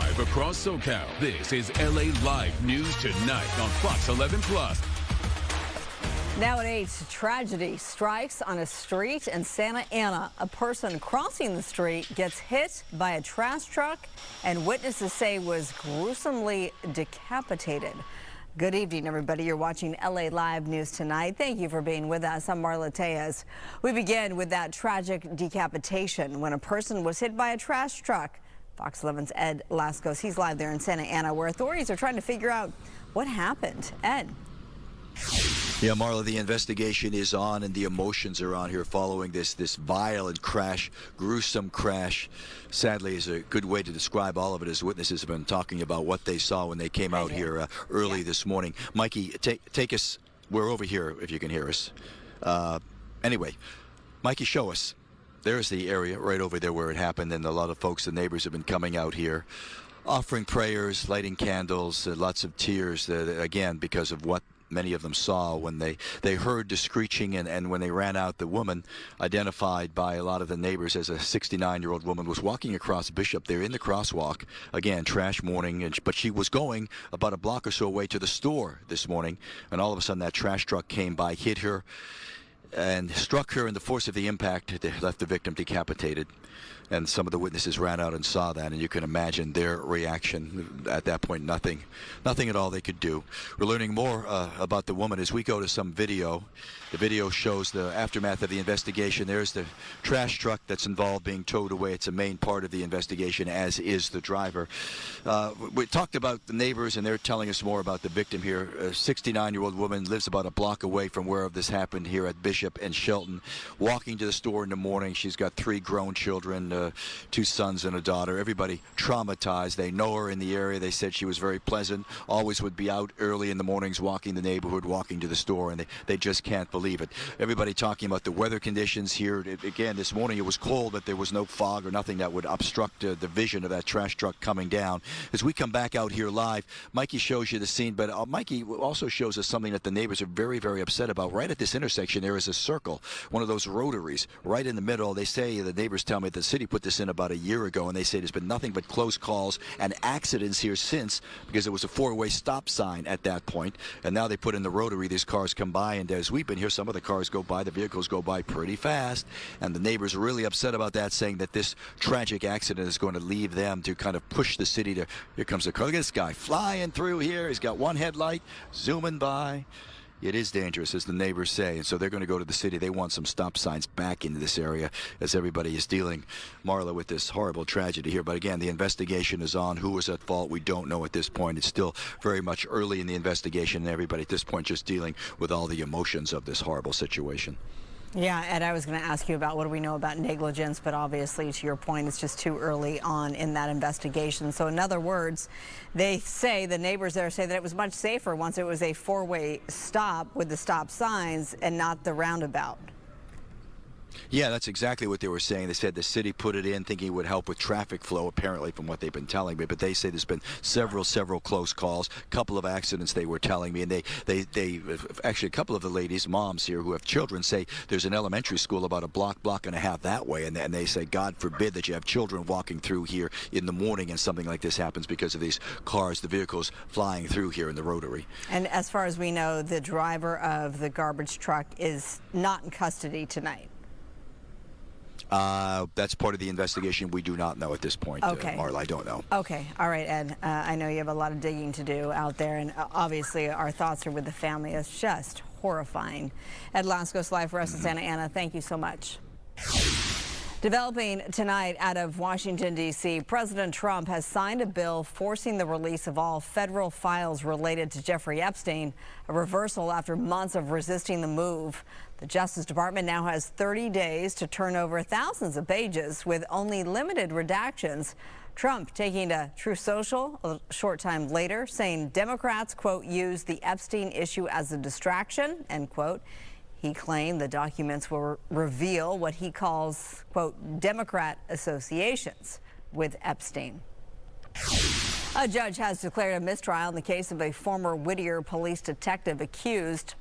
live across SoCal. This is LA Live News Tonight on Fox 11 Plus. Now at 8, tragedy strikes on a street in Santa Ana. A person crossing the street gets hit by a trash truck and witnesses say was gruesomely decapitated. Good evening, everybody. You're watching LA Live News Tonight. Thank you for being with us. I'm Marla Tejas. We begin with that tragic decapitation when a person was hit by a trash truck. Fox 11's Ed Lascos, he's live there in Santa Ana, where authorities are trying to figure out what happened. Ed. Yeah, Marla, the investigation is on and the emotions are on here following this violent crash, gruesome crash. Sadly, is a good way to describe all of it, as witnesses have been talking about what they saw when they came out here early this morning. Mikey, take us. We're over here if you can hear us. Anyway, Mikey, show us. There's the area right over there where it happened, and a lot of folks, the neighbors, have been coming out here, offering prayers, lighting candles, lots of tears, again, because of what many of them saw when they heard the screeching, and when they ran out, the woman, identified by a lot of the neighbors as a 69-year-old woman, was walking across Bishop there in the crosswalk. Again, trash morning, but she was going about a block or so away to the store this morning, and all of a sudden that trash truck came by, hit her, and struck her, and the force of the impact left the victim decapitated. And some of the witnesses ran out and saw that, and you can imagine their reaction at that point. Nothing at all they could do. We're learning more about the woman as we go to some video. The video shows the aftermath of the investigation. There's the trash truck that's involved being towed away. It's a main part of the investigation, as is the driver. We talked about the neighbors, and they're telling us more about the victim here. A 69-year-old woman lives about a block away from where this happened here at Bishop and Shelton. Walking to the store in the morning. She's got 3 grown children. 2 sons and a daughter. Everybody traumatized. They know her in the area. They said she was very pleasant, always would be out early in the mornings walking the neighborhood, walking to the store, and they just can't believe it. Everybody talking about the weather conditions here. Again, this morning it was cold, but there was no fog or nothing that would obstruct the vision of that trash truck coming down. As we come back out here live, Mikey shows you the scene, but Mikey also shows us something that the neighbors are very, very upset about. Right at this intersection, there is a circle, one of those rotaries, right in the middle. They say, the neighbors tell me, the city put this in about a year ago, and they say there's been nothing but close calls and accidents here since, because it was a 4-way stop sign at that point, and now they put in the rotary. These cars come by, and as we've been here, some of the cars go by, the vehicles go by pretty fast, and the neighbors are really upset about that, saying that this tragic accident is going to leave them to kind of push the city to, here comes the car. Look at this guy flying through here. He's got one headlight, zooming by. It is dangerous, as the neighbors say, and so they're going to go to the city. They want some stop signs back into this area as everybody is dealing, Marla, with this horrible tragedy here. But again, the investigation is on. Who was at fault? We don't know at this point. It's still very much early in the investigation, and everybody at this point just dealing with all the emotions of this horrible situation. Yeah, Ed, I was going to ask you about what do we know about negligence, but obviously, to your point, it's just too early on in that investigation. So in other words, they say, the neighbors there say, that it was much safer once it was a 4-way stop with the stop signs and not the roundabout. Yeah, that's exactly what they were saying. They said the city put it in thinking it would help with traffic flow, apparently, from what they've been telling me. But they say there's been several close calls, a couple of accidents they were telling me. And they actually, a couple of the ladies, moms here who have children, say there's an elementary school about a block and a half that way. And they say, God forbid that you have children walking through here in the morning and something like this happens because of these cars, the vehicles flying through here in the rotary. And as far as we know, the driver of the garbage truck is not in custody tonight. That's part of the investigation. We do not know at this point, okay. Marla. I don't know. Okay. All right, Ed. I know you have a lot of digging to do out there, and obviously our thoughts are with the family. It's just horrifying. Ed Lascos, live for us in Santa Ana. Thank you so much. Developing tonight out of Washington, D.C., President Trump has signed a bill forcing the release of all federal files related to Jeffrey Epstein, a reversal after months of resisting the move. The Justice Department now has 30 days to turn over thousands of pages with only limited redactions. Trump taking to Truth Social a short time later, saying Democrats, quote, use the Epstein issue as a distraction, end quote. He claimed the documents will reveal what he calls, quote, Democrat associations with Epstein. A judge has declared a mistrial in the case of a former Whittier police detective accused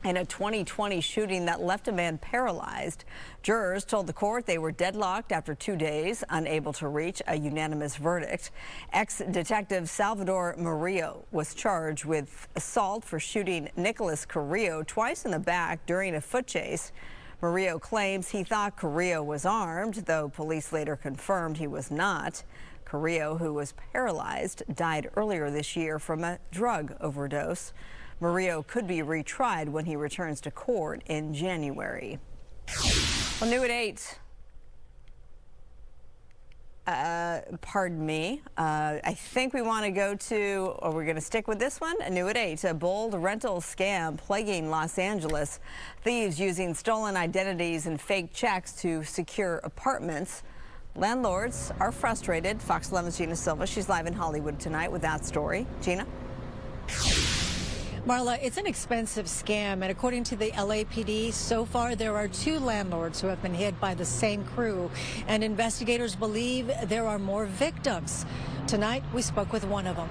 in a 2020 shooting that left a man paralyzed. Jurors told the court they were deadlocked after 2 days, unable to reach a unanimous verdict. Ex-detective Salvador Murillo was charged with assault for shooting Nicholas Carrillo twice in the back during a foot chase. Murillo claims he thought Carrillo was armed, though police later confirmed he was not. Carrillo, who was paralyzed, died earlier this year from a drug overdose. Murillo could be retried when he returns to court in January. Well, new at 8. Pardon me. I think we want to go to, or we're going to stick with this one. New at 8, a bold rental scam plaguing Los Angeles. Thieves using stolen identities and fake checks to secure apartments. Landlords are frustrated. Fox 11's Gina Silva. She's live in Hollywood tonight with that story. Gina? Marla, it's an expensive scam, and according to the LAPD, so far there are 2 landlords who have been hit by the same crew, and investigators believe there are more victims. Tonight, we spoke with one of them.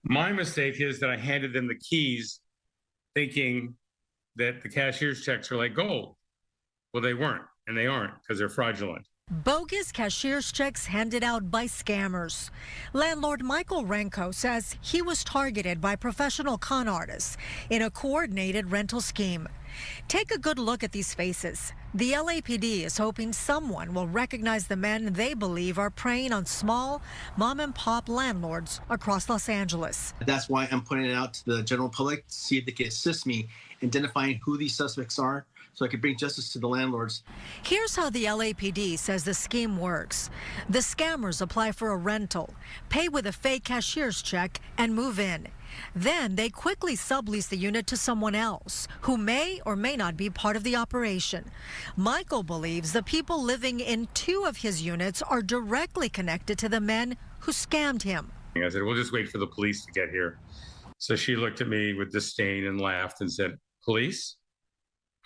My mistake is that I handed them the keys thinking that the cashier's checks are like gold. Well, they weren't, and they aren't because they're fraudulent. Bogus cashier's checks handed out by scammers. Landlord Michael Renko says he was targeted by professional con artists in a coordinated rental scheme. Take a good look at these faces. The LAPD is hoping someone will recognize the men they believe are preying on small mom-and-pop landlords across Los Angeles. That's why I'm putting it out to the general public to see if they can assist me in identifying who these suspects are, so I can bring justice to the landlords. Here's how the LAPD says the scheme works. The scammers apply for a rental, pay with a fake cashier's check, and move in. Then they quickly sublease the unit to someone else who may or may not be part of the operation. Michael believes the people living in 2 of his units are directly connected to the men who scammed him. I said, we'll just wait for the police to get here. So she looked at me with disdain and laughed and said, police?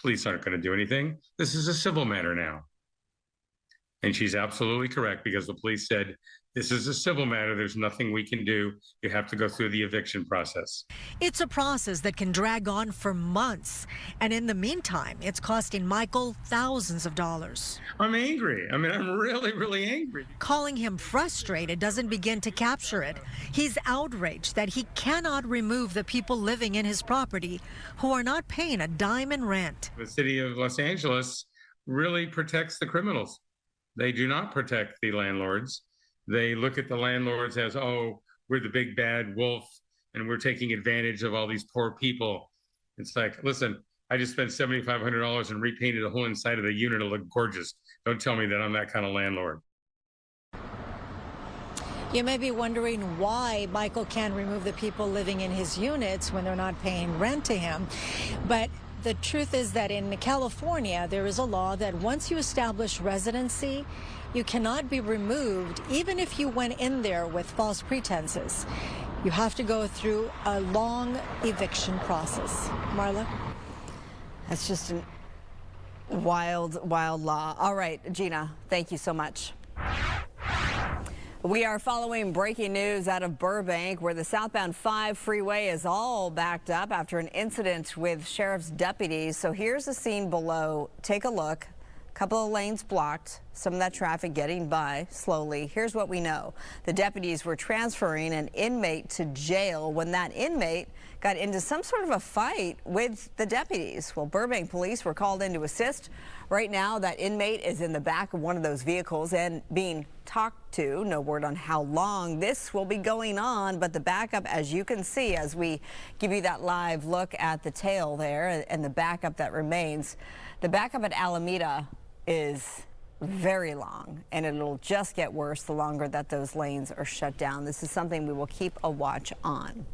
Police aren't going to do anything. This is a civil matter now. And she's absolutely correct, because the police said, this is a civil matter. There's nothing we can do. You have to go through the eviction process. It's a process that can drag on for months. And in the meantime, it's costing Michael thousands of dollars. I'm angry. I mean, I'm really, really angry. Calling him frustrated doesn't begin to capture it. He's outraged that he cannot remove the people living in his property who are not paying a dime in rent. The city of Los Angeles really protects the criminals. They do not protect the landlords. They look at the landlords as, oh, we're the big bad wolf and we're taking advantage of all these poor people. It's like, listen, I just spent $7,500 and repainted the whole inside of the unit to look gorgeous. Don't tell me that I'm that kind of landlord. You may be wondering why Michael can't remove the people living in his units when they're not paying rent to him. But the truth is that in California, there is a law that once you establish residency, you cannot be removed, even if you went in there with false pretenses. You have to go through a long eviction process. Marla? That's just a wild, wild law. All right, Gina, thank you so much. We are following breaking news out of Burbank, where the southbound 5 freeway is all backed up after an incident with sheriff's deputies. So here's the scene below. Take a look. Couple of lanes blocked, some of that traffic getting by slowly. Here's what we know. The deputies were transferring an inmate to jail when that inmate got into some sort of a fight with the deputies. Well, Burbank police were called in to assist. Right now, that inmate is in the back of one of those vehicles and being talked to. No word on how long this will be going on, but the backup, as you can see, as we give you that live look at the tail there and the backup that remains, the backup at Alameda is very long, and it'll just get worse the longer that those lanes are shut down. This is something we will keep a watch on.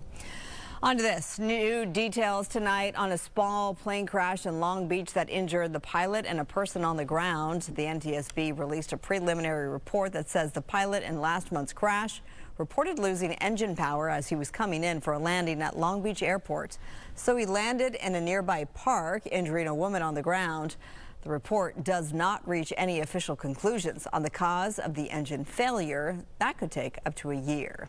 On to this. New details tonight on a small plane crash in Long Beach that injured the pilot and a person on the ground. The NTSB released a preliminary report that says the pilot in last month's crash reported losing engine power as he was coming in for a landing at Long Beach Airport. So he landed in a nearby park, injuring a woman on the ground. The report does not reach any official conclusions on the cause of the engine failure. That could take up to a year.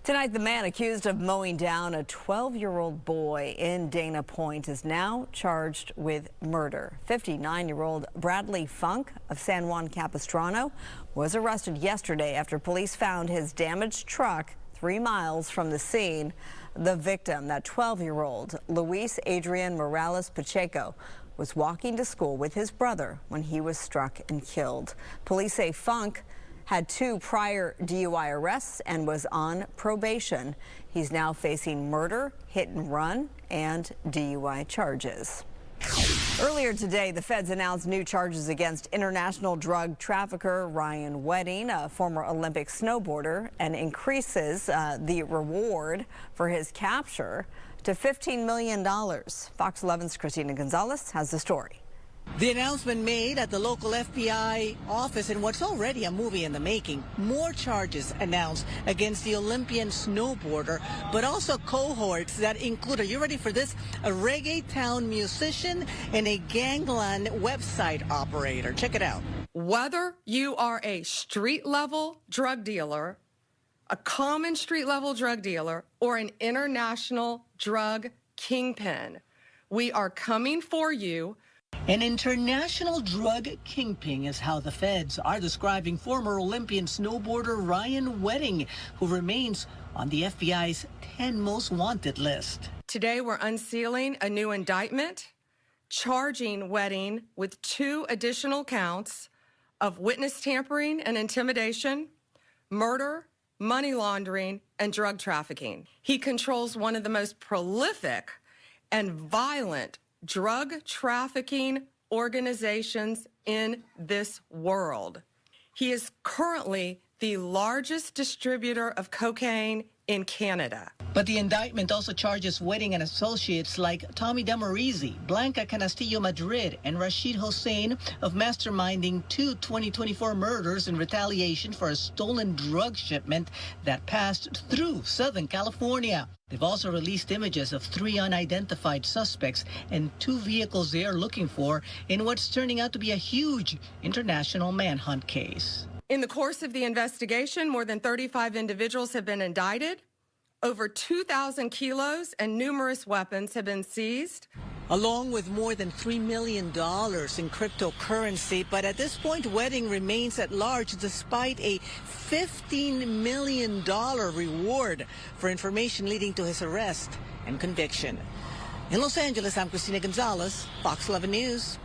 Tonight, the man accused of mowing down a 12-year-old boy in Dana Point is now charged with murder. 59-year-old Bradley Funk of San Juan Capistrano was arrested yesterday after police found his damaged truck 3 miles from the scene. The victim, that 12-year-old Luis Adrian Morales Pacheco, was walking to school with his brother when he was struck and killed. Police say Funk had 2 prior DUI arrests and was on probation. He's now facing murder, hit and run, and DUI charges. Earlier today, the feds announced new charges against international drug trafficker Ryan Wedding, a former Olympic snowboarder, and increases the reward for his capture to $15 million. Fox 11's Christina Gonzalez has the story. The announcement made at the local FBI office in what's already a movie in the making. More charges announced against the Olympian snowboarder, but also cohorts that include, are you ready for this? A reggae town musician and a gangland website operator. Check it out. Whether you are a street-level drug dealer, a common street-level drug dealer, or an international drug kingpin, we are coming for you. An international drug kingpin is how the feds are describing former Olympian snowboarder Ryan Wedding, who remains on the FBI's 10 most wanted list. Today, we're unsealing a new indictment, charging Wedding with 2 additional counts of witness tampering and intimidation, murder, money laundering, and drug trafficking. He controls one of the most prolific and violent drug trafficking organizations in this world. He is currently the largest distributor of cocaine in Canada. But the indictment also charges Wedding and associates like Tommy Damarizzi, Blanca Canastillo Madrid, and Rashid Hossein of masterminding 2 2024 murders in retaliation for a stolen drug shipment that passed through Southern California. They've also released images of 3 unidentified suspects and 2 vehicles they are looking for in what's turning out to be a huge international manhunt case. In the course of the investigation, more than 35 individuals have been indicted. Over 2,000 kilos and numerous weapons have been seized, along with more than $3 million in cryptocurrency. But at this point, Wedding remains at large despite a $15 million reward for information leading to his arrest and conviction. In Los Angeles, I'm Christina Gonzalez, Fox 11 News.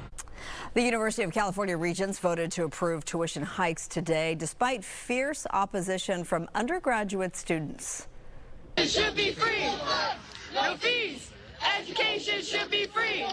The University of California Regents voted to approve tuition hikes today, despite fierce opposition from undergraduate students. It should be free. No fees. Education should be free.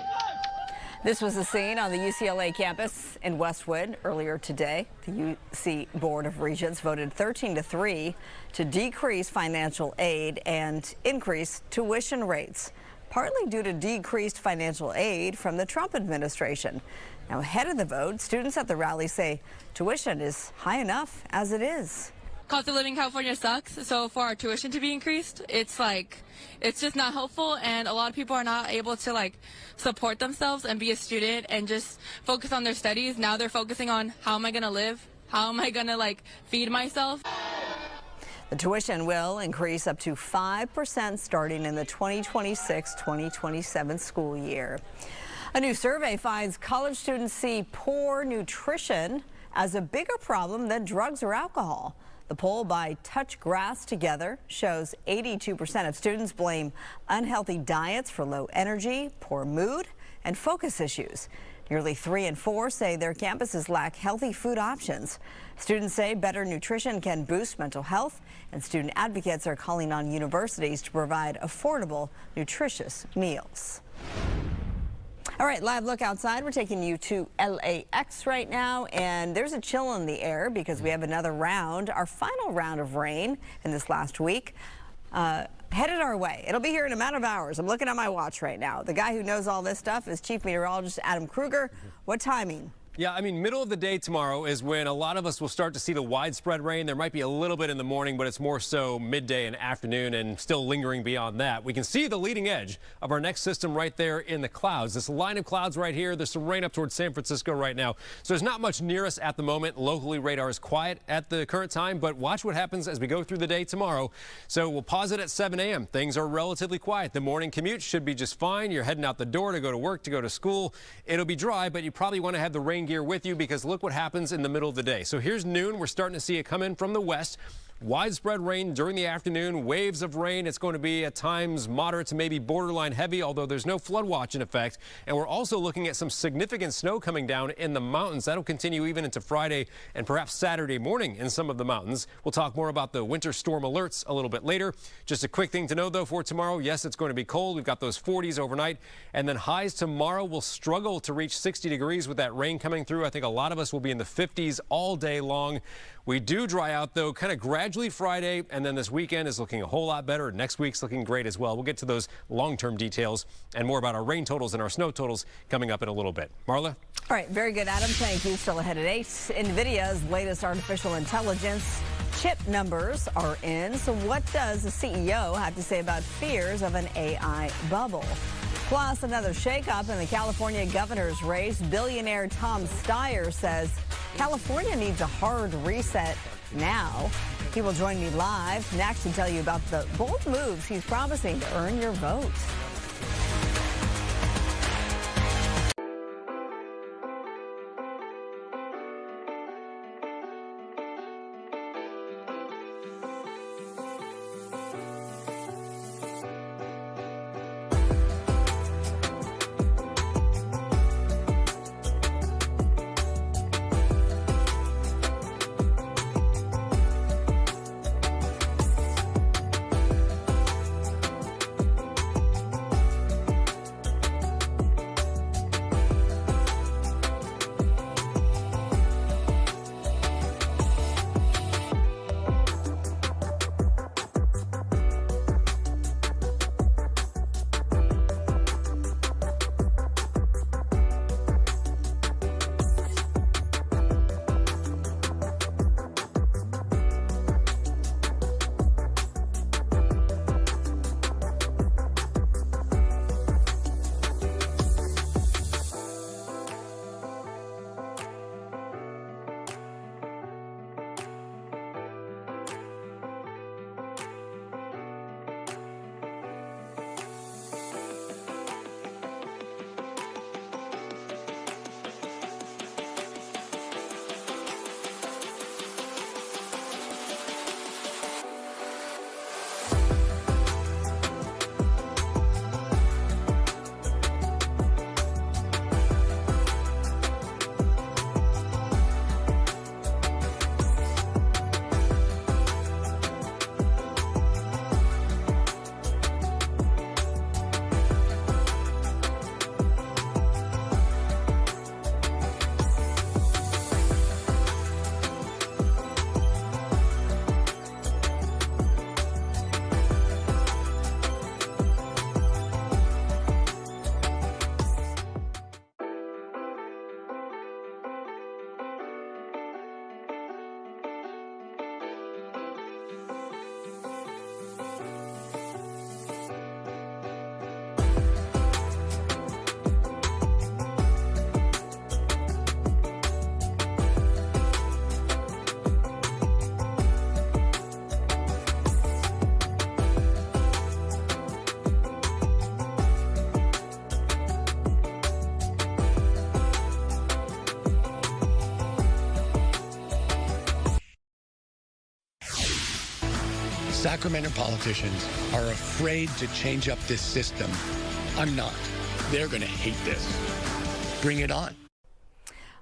This was the scene on the UCLA campus in Westwood earlier today. The UC Board of Regents voted 13-3 to decrease financial aid and increase tuition rates, partly due to decreased financial aid from the Trump administration. Now, ahead of the vote, students at the rally say tuition is high enough as it is. Cost of living in California sucks, so for our tuition to be increased, it's just not helpful, and a lot of people are not able to support themselves and be a student and just focus on their studies. Now they're focusing on how am I gonna live? How am I gonna feed myself? The tuition will increase up to 5% starting in the 2026-2027 school year. A new survey finds college students see poor nutrition as a bigger problem than drugs or alcohol. The poll by Touch Grass Together shows 82% of students blame unhealthy diets for low energy, poor mood, and focus issues. Nearly 3 in 4 say their campuses lack healthy food options. Students say better nutrition can boost mental health, and student advocates are calling on universities to provide affordable, nutritious meals. All right, live look outside. We're taking you to LAX right now, and there's a chill in the air because we have another round, our final round of rain in this last week, headed our way. It'll be here in a matter of hours. I'm looking at my watch right now. The guy who knows all this stuff is Chief Meteorologist Adam Kruger. What timing? Yeah, I mean, middle of the day tomorrow is when a lot of us will start to see the widespread rain. There might be a little bit in the morning, but it's more so midday and afternoon and still lingering beyond that. We can see the leading edge of our next system right there in the clouds. This line of clouds right here, there's some rain up towards San Francisco right now. So there's not much near us at the moment. Locally, radar is quiet at the current time, but watch what happens as we go through the day tomorrow. So we'll pause it at 7 a.m. Things are relatively quiet. The morning commute should be just fine. You're heading out the door to go to work, to go to school. It'll be dry, but you probably want to have the rain gear with you because look what happens in the middle of the day. So here's noon. We're starting to see it come in from the west. Widespread rain during the afternoon, waves of rain. It's going to be at times moderate to maybe borderline heavy, although there's no flood watch in effect. And we're also looking at some significant snow coming down in the mountains. That'll continue even into Friday and perhaps Saturday morning in some of the mountains. We'll talk more about the winter storm alerts a little bit later. Just a quick thing to know, though, for tomorrow. Yes, it's going to be cold. We've got those 40s overnight. And then highs tomorrow will struggle to reach 60 degrees with that rain coming through. I think a lot of us will be in the 50s all day long. We do dry out, though, kind of gradually Friday, and then this weekend is looking a whole lot better. Next week's looking great as well. We'll get to those long-term details and more about our rain totals and our snow totals coming up in a little bit. Marla? All right, very good, Adam. Thank you. Still ahead at 8. Nvidia's latest artificial intelligence chip numbers are in. So what does the CEO have to say about fears of an AI bubble? Plus, another shakeup in the California governor's race. Billionaire Tom Styer says California needs a hard reset now. He will join me live next to tell you about the bold moves he's promising to earn your vote. Sacramento politicians are afraid to change up this system. I'm not. They're going to hate this. Bring it on.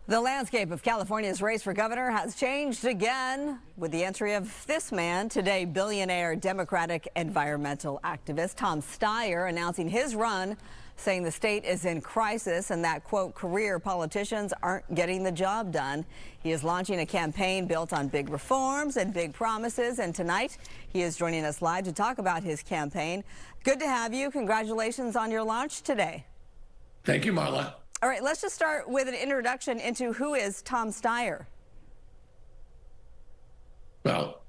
The landscape of California's race for governor has changed again with the entry of this man today. Billionaire Democratic environmental activist Tom Styer announcing his run, saying the state is in crisis and that, quote, career politicians aren't getting the job done. He is launching a campaign built on big reforms and big promises. And tonight he is joining us live to talk about his campaign. Good to have you. Congratulations on your launch today. Thank you, Marla. All right, let's just start with an introduction into who is Tom Styer. Well,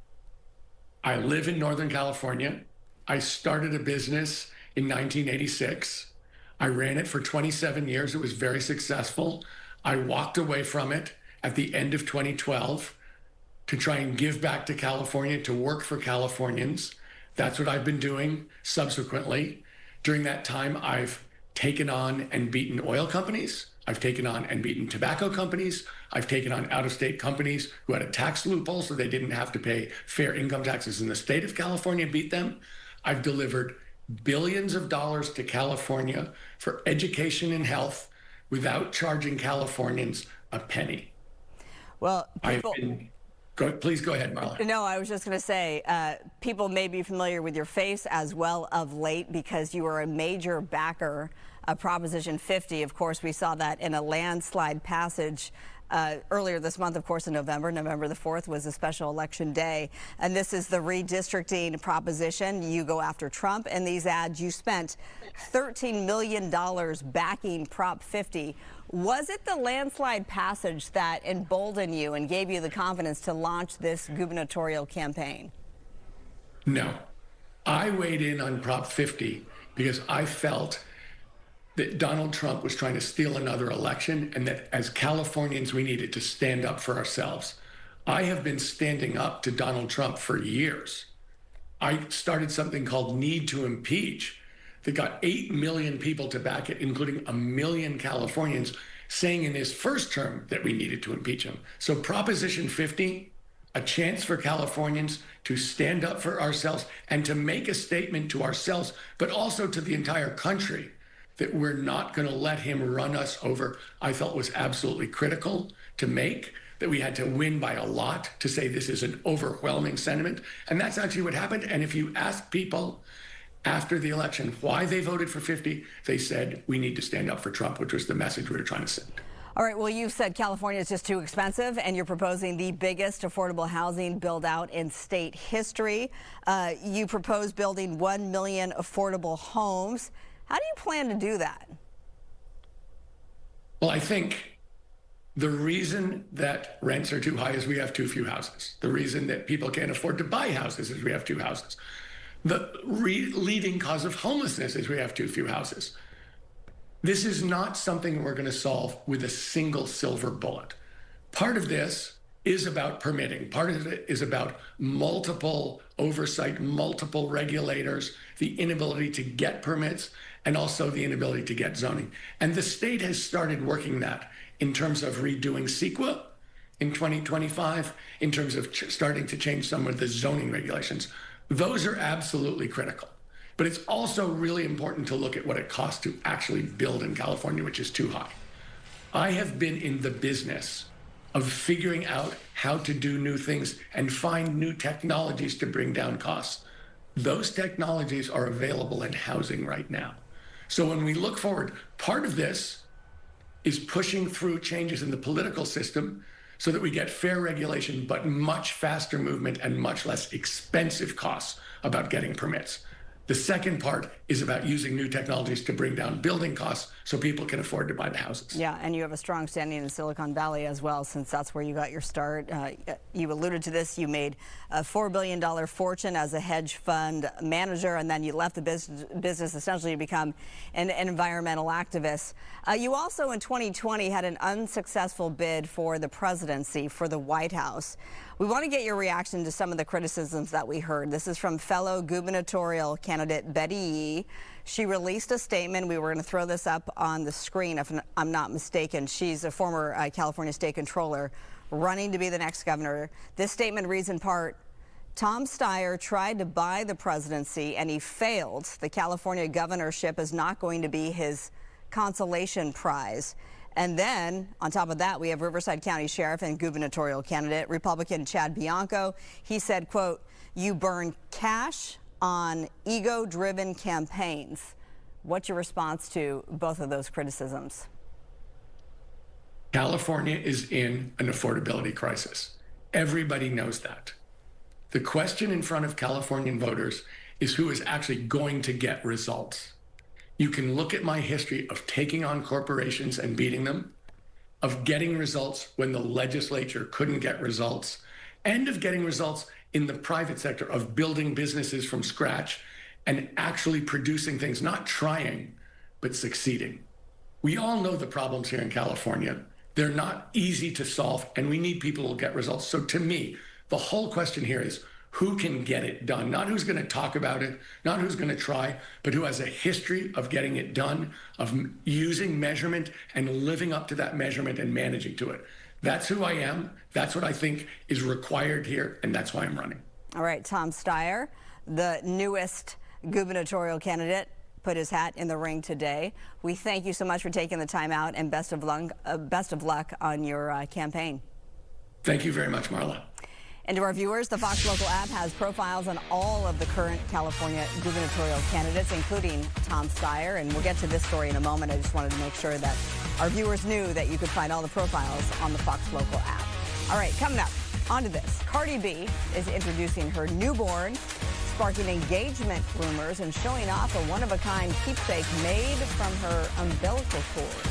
I live in Northern California. I started a business in 1986. I ran it for 27 years. It was very successful. I walked away from it at the end of 2012 to try and give back to California, to work for Californians. That's what I've been doing subsequently. During that time, I've taken on and beaten oil companies. I've taken on and beaten tobacco companies. I've taken on out-of-state companies who had a tax loophole so they didn't have to pay fair income taxes in the state of California, beat them. I've delivered billions of dollars to California for education and health without charging Californians a penny. Well, people... Please go ahead, Marla. No, I was just going to say, people may be familiar with your face as well of late because you are a major backer of Proposition 50. Of course, we saw that in a landslide passage earlier this month, of course, in November. November the 4th was a special election day. And this is the redistricting proposition. You go after Trump. In these ads, you spent $13 million backing Prop 50. Was it the landslide passage that emboldened you and gave you the confidence to launch this gubernatorial campaign? No. I weighed in on Prop 50 because I felt that Donald Trump was trying to steal another election and that as Californians, we needed to stand up for ourselves. I have been standing up to Donald Trump for years. I started something called Need to Impeach that got 8 million people to back it, including 1 million Californians, saying in his first term that we needed to impeach him. So Proposition 50, a chance for Californians to stand up for ourselves and to make a statement to ourselves, but also to the entire country, that we're not going to let him run us over, I felt was absolutely critical to make, that we had to win by a lot to say this is an overwhelming sentiment. And that's actually what happened. And if you ask people after the election why they voted for 50, they said, we need to stand up for Trump, which was the message we were trying to send. All right, well, you've said California is just too expensive, and you're proposing the biggest affordable housing build-out in state history. You propose building 1 million affordable homes. How do you plan to do that? Well, I think the reason that rents are too high is we have too few houses. The reason that people can't afford to buy houses is we have too houses. The leading cause of homelessness is we have too few houses. This is not something we're going to solve with a single silver bullet. Part of this is about permitting. Part of it is about multiple oversight, multiple regulators, the inability to get permits, and also the inability to get zoning. And the state has started working that in terms of redoing CEQA in 2025, in terms of starting to change some of the zoning regulations. Those are absolutely critical. But it's also really important to look at what it costs to actually build in California, which is too high. I have been in the business of figuring out how to do new things and find new technologies to bring down costs. Those technologies are available in housing right now. So when we look forward, part of this is pushing through changes in the political system so that we get fair regulation, but much faster movement and much less expensive costs about getting permits. The second part is about using new technologies to bring down building costs so people can afford to buy the houses. Yeah, and you have a strong standing in Silicon Valley as well, since that's where you got your start. You alluded to this. You made a $4 billion fortune as a hedge fund manager, and then you left the business essentially to become an environmental activist. You also, in 2020, had an unsuccessful bid for the presidency for the White House. We want to get your reaction to some of the criticisms that we heard. This is from fellow gubernatorial candidate Betty Yee. She released a statement. We were going to throw this up on the screen if I'm not mistaken. She's a former California state controller running to be the next governor. This statement reads in part, Tom Styer tried to buy the presidency and he failed. The California governorship is not going to be his consolation prize. And then, on top of that, we have Riverside County Sheriff and gubernatorial candidate, Republican Chad Bianco. He said, quote, you burn cash on ego-driven campaigns. What's your response to both of those criticisms? California is in an affordability crisis. Everybody knows that. The question in front of Californian voters is who is actually going to get results. You can look at my history of taking on corporations and beating them, of getting results when the legislature couldn't get results, and of getting results in the private sector, of building businesses from scratch and actually producing things, not trying, but succeeding. We all know the problems here in California. They're not easy to solve, and we need people who will get results. So to me, the whole question here is who can get it done? Not who's going to talk about it, not who's going to try, but who has a history of getting it done, of using measurement and living up to that measurement and managing to it. That's who I am. That's what I think is required here, and that's why I'm running. All right, Tom Styer, the newest gubernatorial candidate, put his hat in the ring today. We thank you so much for taking the time out, and best of luck on your campaign. Thank you very much, Marla. And to our viewers, the Fox Local app has profiles on all of the current California gubernatorial candidates, including Tom Styer. And we'll get to this story in a moment. I just wanted to make sure that our viewers knew that you could find all the profiles on the Fox Local app. All right, coming up, on to this. Cardi B is introducing her newborn, sparking engagement rumors and showing off a one-of-a-kind keepsake made from her umbilical cord.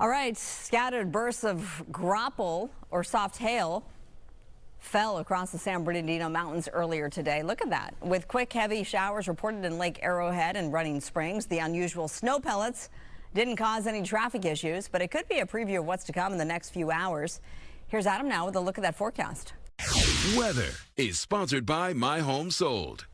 All right, scattered bursts of graupel or soft hail fell across the San Bernardino Mountains earlier today. Look at that. With quick, heavy showers reported in Lake Arrowhead and Running Springs, the unusual snow pellets didn't cause any traffic issues, but it could be a preview of what's to come in the next few hours. Here's Adam now with a look at that forecast. Weather is sponsored by My Home Sold.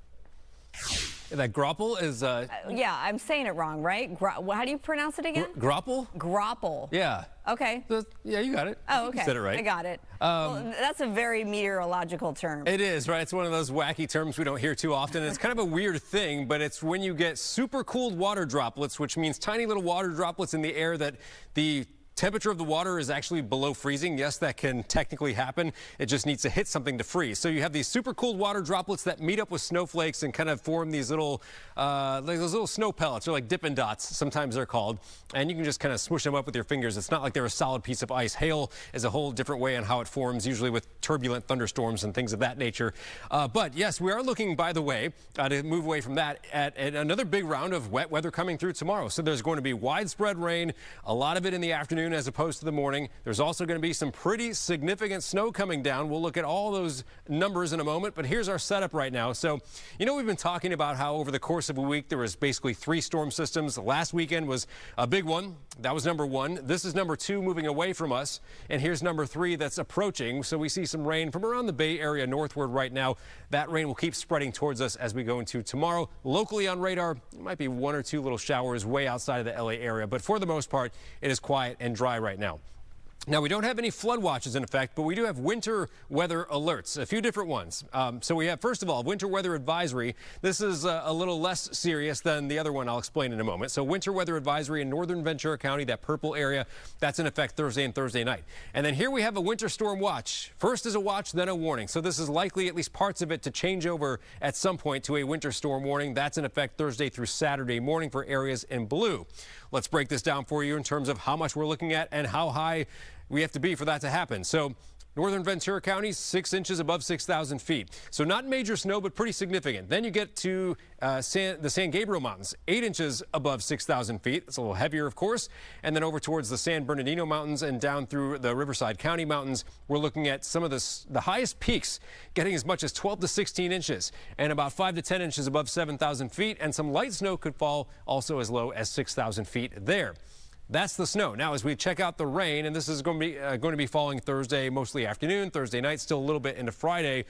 That graupel is... yeah, I'm saying it wrong, right? How do you pronounce it again? Graupel? Graupel. Yeah. Okay. Yeah, you got it. Oh, okay. You said it right. I got it. Well, that's a very meteorological term. It is, right? It's one of those wacky terms we don't hear too often. It's kind of a weird thing, but it's when you get super cooled water droplets, which means tiny little water droplets in the air that the temperature of the water is actually below freezing. Yes, that can technically happen. It just needs to hit something to freeze. So you have these super cooled water droplets that meet up with snowflakes and kind of form these little, like those little snow pellets, or like Dippin' Dots, sometimes they're called. And you can just kind of smush them up with your fingers. It's not like they're a solid piece of ice. Hail is a whole different way on how it forms, usually with turbulent thunderstorms and things of that nature. But yes, we are looking, by the way, to move away from that at another big round of wet weather coming through tomorrow. So there's going to be widespread rain, a lot of it in the afternoon as opposed to the morning. There's also going to be some pretty significant snow coming down. We'll look at all those numbers in a moment, but here's our setup right now. So, you know, we've been talking about how over the course of a week there was basically 3 storm systems. Last weekend was a big one. That was number 1. This is number 2 moving away from us. And here's number 3 that's approaching. So we see some rain from around the Bay Area northward right now. That rain will keep spreading towards us as we go into tomorrow. Locally on radar, it might be 1 or 2 little showers way outside of the LA area, but for the most part, it is quiet and dry right now. Now, we don't have any flood watches in effect, but we do have winter weather alerts, a few different ones. So we have, first of all, winter weather advisory. This is a little less serious than the other one I'll explain in a moment. So winter weather advisory in northern Ventura County, that purple area, that's in effect Thursday and Thursday night. And then here we have a winter storm watch. First is a watch, then a warning. So this is likely, at least parts of it, to change over at some point to a winter storm warning. That's in effect Thursday through Saturday morning for areas in blue. Let's break this down for you in terms of how much we're looking at and how high we have to be for that to happen. So northern Ventura County, 6 inches above 6,000 feet. So not major snow, but pretty significant. Then you get to the San Gabriel Mountains, 8 inches above 6,000 feet. It's a little heavier, of course. And then over towards the San Bernardino Mountains and down through the Riverside County Mountains, we're looking at some of the highest peaks getting as much as 12 to 16 inches and about 5 to 10 inches above 7,000 feet. And some light snow could fall also as low as 6,000 feet there. That's the snow. Now, as we check out the rain, and this is going to be falling Thursday, mostly afternoon, Thursday night, still a little bit into Friday.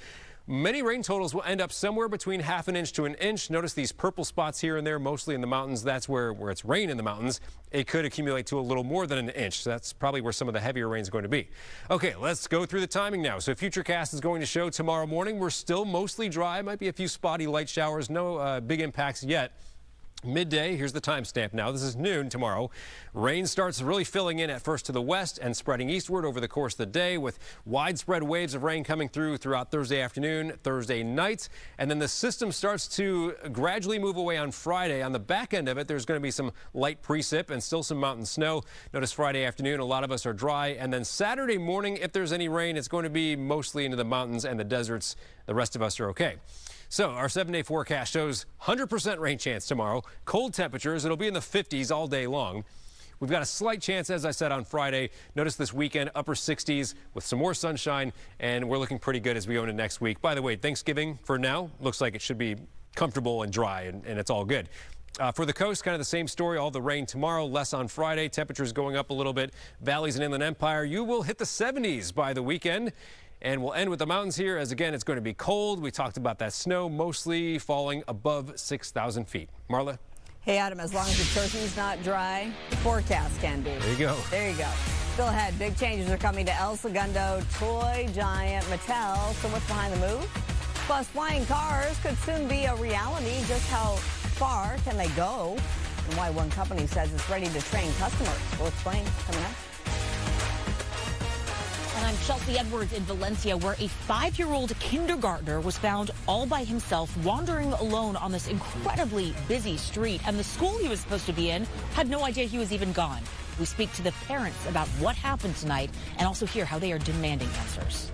Many rain totals will end up somewhere between ½ an inch to an inch. Notice these purple spots here and there, mostly in the mountains. That's where it's rain in the mountains. It could accumulate to a little more than an inch. So that's probably where some of the heavier rain is going to be. Okay, let's go through the timing now. So Futurecast is going to show tomorrow morning. We're still mostly dry. Might be a few spotty light showers. No big impacts yet. Midday, here's the timestamp now. This is noon tomorrow. Rain starts really filling in at first to the west and spreading eastward over the course of the day with widespread waves of rain coming throughout Thursday afternoon, Thursday night. And then the system starts to gradually move away on Friday. On the back end of it, there's going to be some light precip and still some mountain snow. Notice Friday afternoon, a lot of us are dry. And then Saturday morning, if there's any rain, it's going to be mostly into the mountains and the deserts. The rest of us are okay. So our 7-day forecast shows 100% rain chance tomorrow. Cold temperatures. It'll be in the 50s all day long. We've got a slight chance, as I said, on Friday. Notice this weekend, upper 60s with some more sunshine, and we're looking pretty good as we go into next week. By the way, Thanksgiving for now looks like it should be comfortable and dry, and it's all good. For the coast, kind of the same story. All the rain tomorrow, less on Friday. Temperatures going up a little bit. Valleys and Inland Empire, you will hit the 70s by the weekend. And we'll end with the mountains here, as again, it's going to be cold. We talked about that snow mostly falling above 6,000 feet. Marla? Hey, Adam, as long as the turkey's not dry, the forecast can be. There you go. There you go. Still ahead, big changes are coming to El Segundo toy giant Mattel. So what's behind the move? Plus, flying cars could soon be a reality. Just how far can they go? And why one company says it's ready to train customers. We'll explain coming up. And I'm Chelsea Edwards in Valencia, where a 5-year-old kindergartner was found all by himself, wandering alone on this incredibly busy street. And the school he was supposed to be in had no idea he was even gone. We speak to the parents about what happened tonight and also hear how they are demanding answers.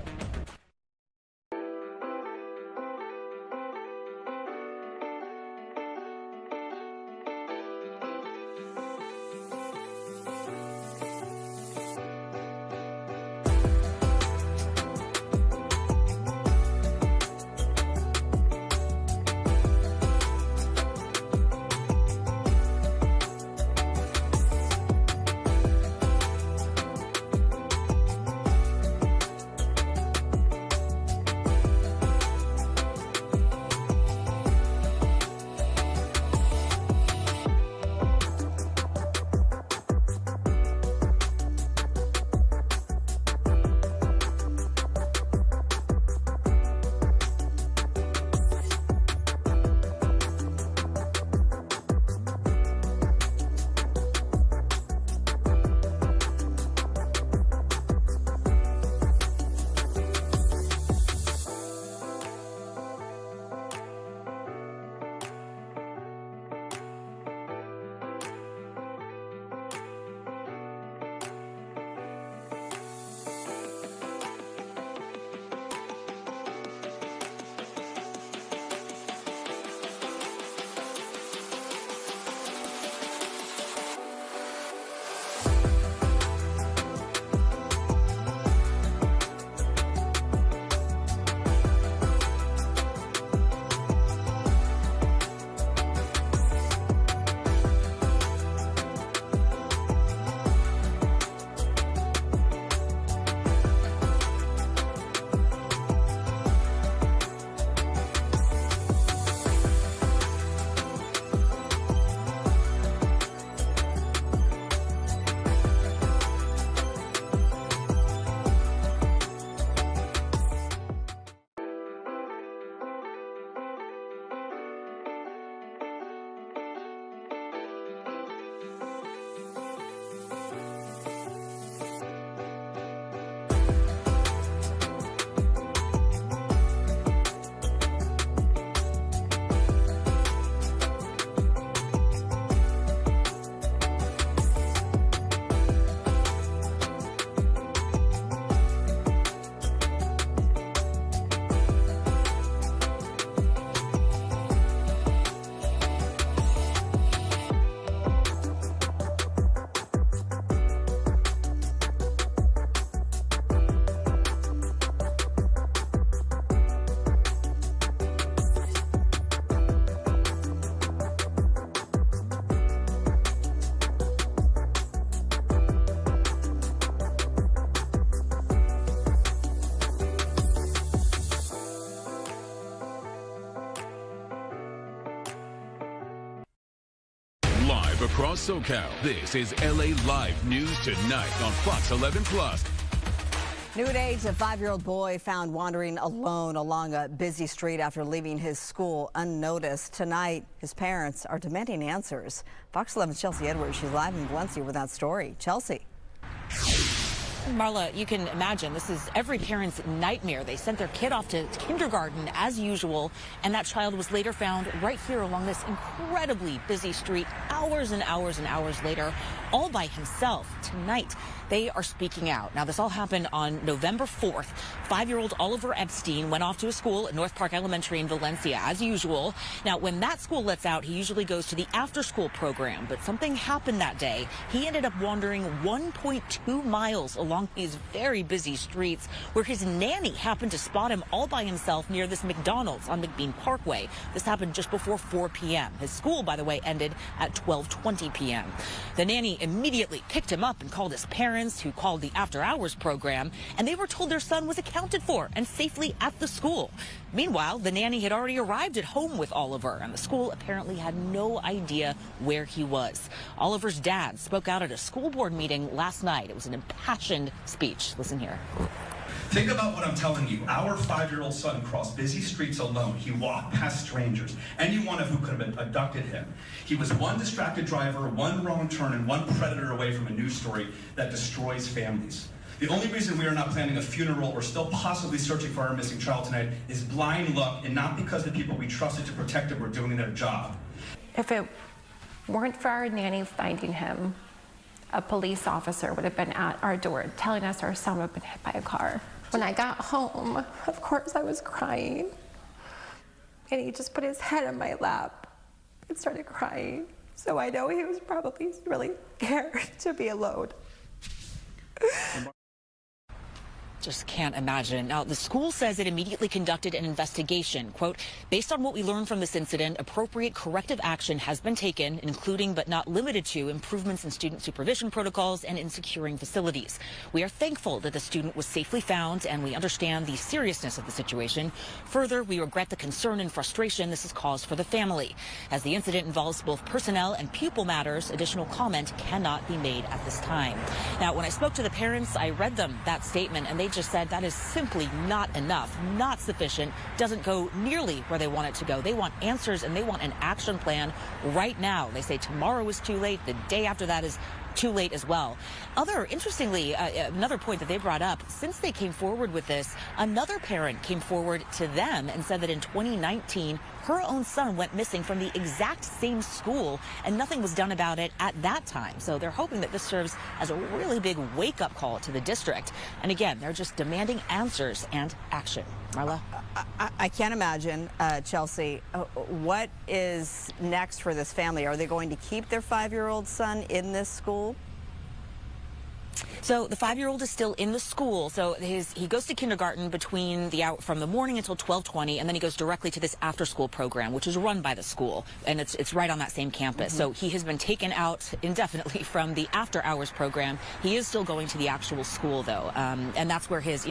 Live across SoCal, this is LA Live News Tonight on Fox 11 Plus. New at age, a 5-year-old boy found wandering alone along a busy street after leaving his school unnoticed. Tonight, his parents are demanding answers. Fox 11's Chelsea Edwards, she's live in Valencia with that story. Chelsea. Marla, you can imagine this is every parent's nightmare. They sent their kid off to kindergarten as usual, and that child was later found right here along this incredibly busy street hours and hours and hours later, all by himself. Tonight, they are speaking out. Now, this all happened on November 4th. 5-year-old Oliver Epstein went off to a school at North Park Elementary in Valencia as usual. Now, when that school lets out, he usually goes to the after-school program, but something happened that day. He ended up wandering 1.2 miles along these very busy streets where his nanny happened to spot him all by himself near this McDonald's on McBean Parkway. This happened just before 4 p.m. His school, by the way, ended at 12:20 p.m. The nanny immediately picked him up and called his parents, who called the after-hours program, and they were told their son was accounted for and safely at the school. Meanwhile, the nanny had already arrived at home with Oliver, and the school apparently had no idea where he was. Oliver's dad spoke out at a school board meeting last night. It was an impassioned speech. Listen here. Think about what I'm telling you. Our 5-year-old son crossed busy streets alone. He walked past strangers, any one of who could have abducted him. He was one distracted driver, one wrong turn, and one predator away from a news story that destroys families. The only reason we are not planning a funeral or still possibly searching for our missing child tonight is blind luck, and not because the people we trusted to protect him were doing their job. If it weren't for our nanny finding him, a police officer would have been at our door telling us our son would have been hit by a car. When I got home, of course I was crying. And he just put his head in my lap and started crying. So I know he was probably really scared to be alone. Just can't imagine. Now, the school says it immediately conducted an investigation. Quote, based on what we learned from this incident, appropriate corrective action has been taken, including but not limited to improvements in student supervision protocols and in securing facilities. We are thankful that the student was safely found, and we understand the seriousness of the situation. Further, we regret the concern and frustration this has caused for the family. As the incident involves both personnel and pupil matters, additional comment cannot be made at this time. Now, when I spoke to the parents, I read them that statement, and they just said that is simply not enough, not sufficient, doesn't go nearly where they want it to go. They want answers, and they want an action plan right now. They say tomorrow is too late. The day after that is too late as well. Interestingly, another point that they brought up, since they came forward with this, another parent came forward to them and said that in 2019, her own son went missing from the exact same school, and nothing was done about it at that time. So they're hoping that this serves as a really big wake-up call to the district. And again, they're just demanding answers and action. Marla? I can't imagine, Chelsea, what is next for this family? Are they going to keep their 5-year-old son in this school? So the 5-year-old is still in the school. So he goes to kindergarten from the morning until 12:20, and then he goes directly to this after-school program, which is run by the school, and it's right on that same campus. So he has been taken out indefinitely from the after-hours program. He is still going to the actual school, though, and that's where his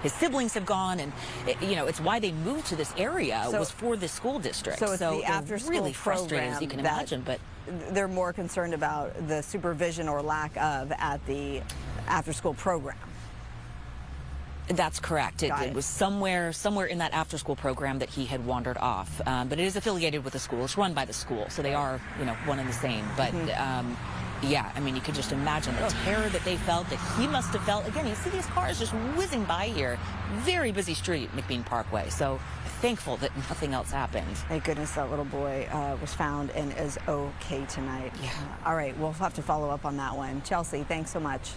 siblings have gone, and it's why they moved to this area was for the school district. So it's the after-school really frustrated, as you can imagine, but they're more concerned about the supervision or lack of at the after-school program. That's correct. It was somewhere in that after-school program that he had wandered off. But it is affiliated with the school. It's run by the school, so they are, one and the same. But yeah, I mean, you could just imagine the terror that they felt, that he must have felt. Again, you see these cars just whizzing by here. Very busy street, McBean Parkway. So thankful that nothing else happened. Thank goodness that little boy was found and is okay tonight. Yeah. All right, we'll have to follow up on that one. Chelsea, thanks so much.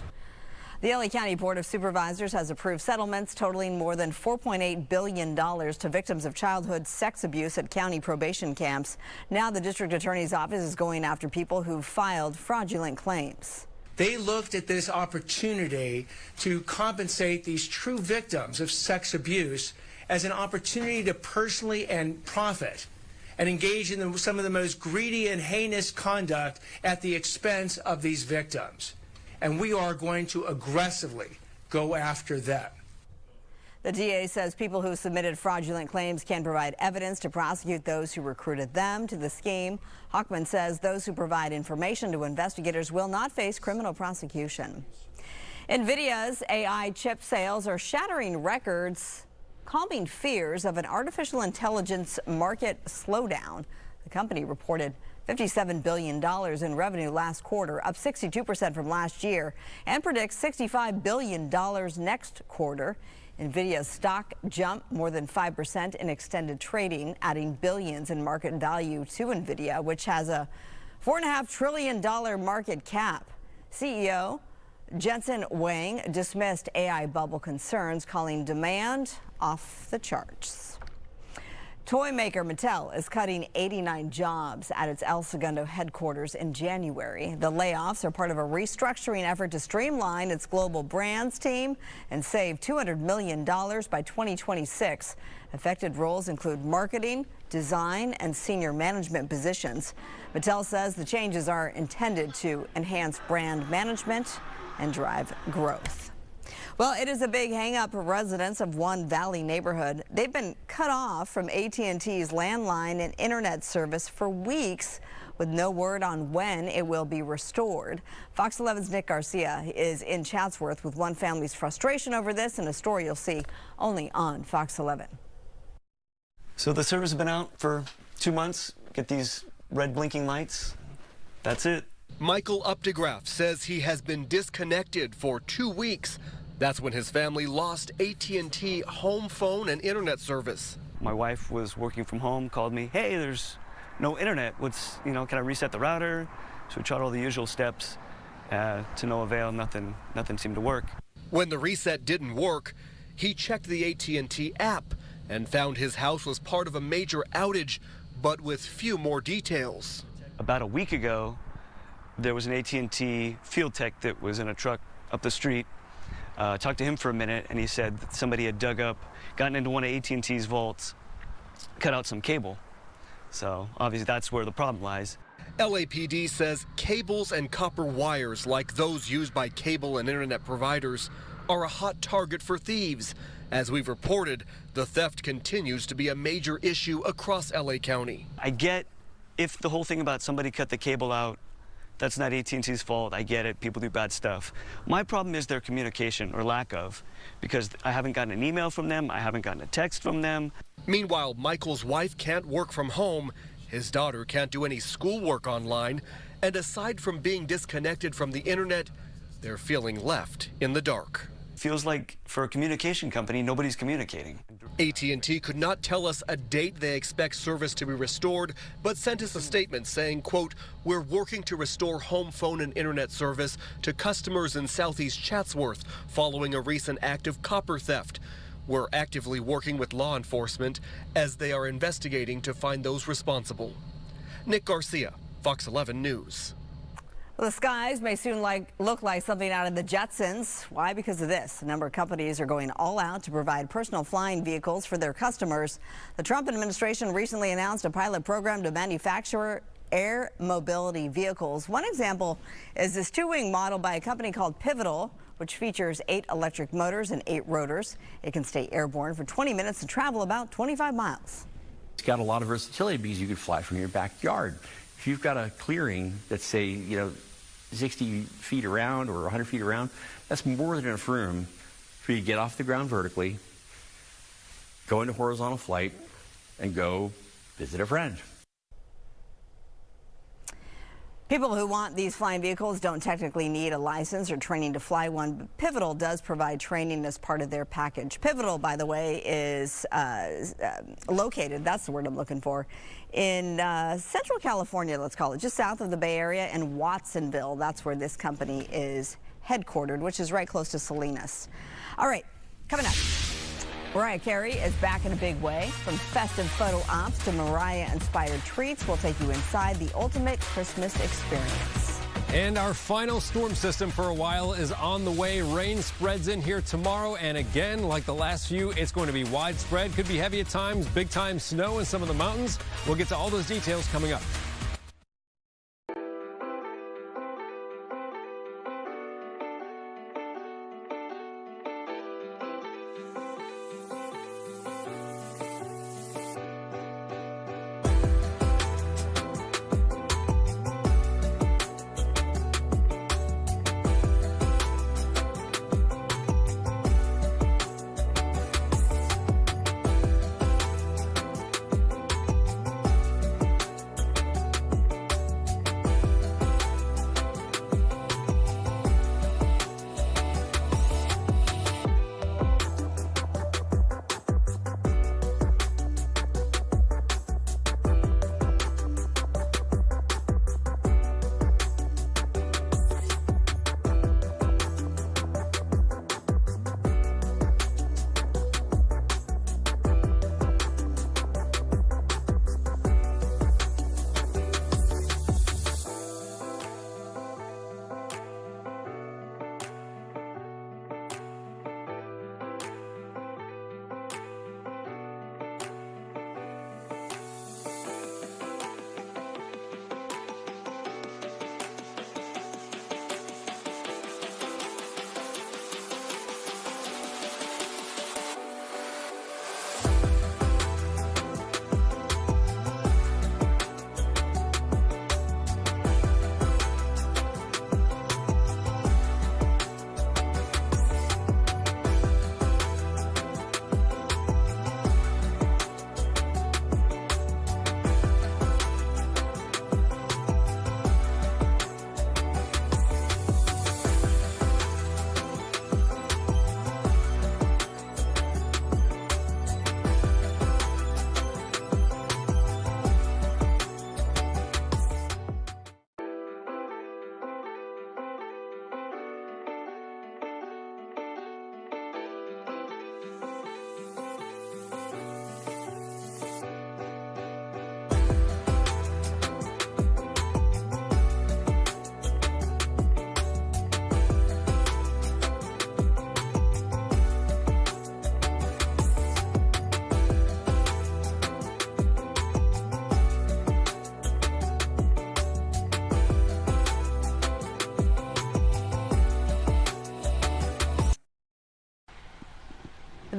The LA County Board of Supervisors has approved settlements totaling more than $4.8 billion to victims of childhood sex abuse at county probation camps. Now the district attorney's office is going after people who filed fraudulent claims. They looked at this opportunity to compensate these true victims of sex abuse as an opportunity to personally and profit and engage in some of the most greedy and heinous conduct at the expense of these victims. And we are going to aggressively go after them. The DA says people who submitted fraudulent claims can provide evidence to prosecute those who recruited them to the scheme. Hochman says those who provide information to investigators will not face criminal prosecution. Nvidia's AI chip sales are shattering records, calming fears of an artificial intelligence market slowdown. The company reported $57 billion in revenue last quarter, up 62% from last year, and predicts $65 billion next quarter. Nvidia's stock jumped more than 5% in extended trading, adding billions in market value to Nvidia, which has a $4.5 trillion market cap. CEO Jensen Huang dismissed AI bubble concerns, calling demand off the charts. Toy maker Mattel is cutting 89 jobs at its El Segundo headquarters in January. The layoffs are part of a restructuring effort to streamline its global brands team and save $200 million by 2026. Affected roles include marketing, design, and senior management positions. Mattel says the changes are intended to enhance brand management and drive growth. Well, it is a big hang-up for residents of one Valley neighborhood. They've been cut off from AT&T's landline and internet service for weeks, with no word on when it will be restored. Fox 11's Nick Garcia is in Chatsworth with one family's frustration over this, and a story you'll see only on Fox 11. So the service has been out for 2 months. Get these red blinking lights. That's it. Michael Updegraff says he has been disconnected for 2 weeks. That's when his family lost AT&T home phone and internet service. My wife was working from home, called me, hey, there's no internet. Can I reset the router? So we tried all the usual steps to no avail. Nothing seemed to work. When the reset didn't work, he checked the AT&T app and found his house was part of a major outage, but with few more details. About a week ago, there was an AT&T field tech that was in a truck up the street. Talked to him for a minute, and he said that somebody had gotten into one of AT&T's vaults, cut out some cable. So obviously that's where the problem lies. LAPD says cables and copper wires like those used by cable and internet providers are a hot target for thieves. As we've reported, the theft continues to be a major issue across LA County. I get if the whole thing about somebody cut the cable out, that's not AT&T's fault. I get it. People do bad stuff. My problem is their communication, or lack of, because I haven't gotten an email from them. I haven't gotten a text from them. Meanwhile, Michael's wife can't work from home. His daughter can't do any schoolwork online. And aside from being disconnected from the internet, they're feeling left in the dark. Feels like for a communication company, nobody's communicating. AT&T could not tell us a date they expect service to be restored, but sent us a statement saying, quote, we're working to restore home phone and internet service to customers in Southeast Chatsworth following a recent act of copper theft. We're actively working with law enforcement as they are investigating to find those responsible. Nick Garcia, Fox 11 News. Well, the skies may soon look like something out of the Jetsons. Why? Because of this. A number of companies are going all out to provide personal flying vehicles for their customers. The Trump administration recently announced a pilot program to manufacture air mobility vehicles. One example is this two-wing model by a company called Pivotal, which features 8 electric motors and 8 rotors. It can stay airborne for 20 minutes and travel about 25 miles. It's got a lot of versatility because you could fly from your backyard. If you've got a clearing that's, say, 60 feet around or 100 feet around, that's more than enough room for you to get off the ground vertically, go into horizontal flight, and go visit a friend. People who want these flying vehicles don't technically need a license or training to fly one, but Pivotal does provide training as part of their package. Pivotal, by the way, is located, that's the word I'm looking for, in Central California, let's call it, just south of the Bay Area in Watsonville. That's where this company is headquartered, which is right close to Salinas. All right, coming up. Mariah Carey is back in a big way. From festive photo ops to Mariah-inspired treats, we'll take you inside the ultimate Christmas experience. And our final storm system for a while is on the way. Rain spreads in here tomorrow, and again, like the last few, it's going to be widespread. Could be heavy at times, big-time snow in some of the mountains. We'll get to all those details coming up.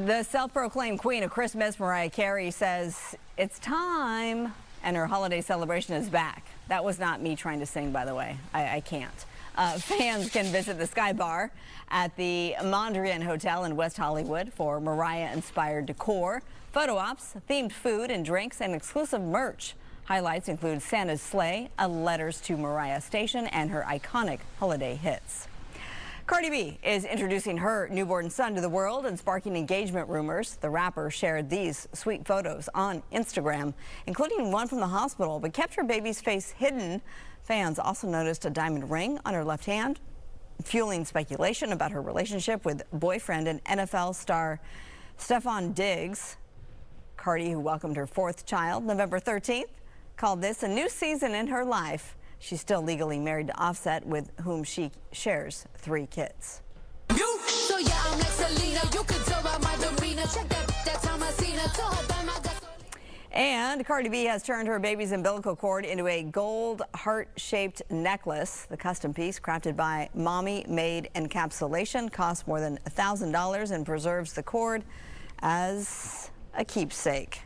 The self-proclaimed queen of Christmas, Mariah Carey, says it's time, and her holiday celebration is back. That was not me trying to sing, by the way. I can't. Fans can visit the Sky Bar at the Mondrian Hotel in West Hollywood for Mariah-inspired decor, photo ops, themed food and drinks, and exclusive merch. Highlights include Santa's sleigh, a Letters to Mariah station, and her iconic holiday hits. Cardi B is introducing her newborn son to the world and sparking engagement rumors. The rapper shared these sweet photos on Instagram, including one from the hospital, but kept her baby's face hidden. Fans also noticed a diamond ring on her left hand, fueling speculation about her relationship with boyfriend and NFL star Stefon Diggs. Cardi, who welcomed her fourth child November 13th, called this a new season in her life. She's still legally married to Offset, with whom she shares 3 kids. And Cardi B has turned her baby's umbilical cord into a gold heart-shaped necklace. The custom piece, crafted by Mommy Made Encapsulation, costs more than $1,000 and preserves the cord as a keepsake.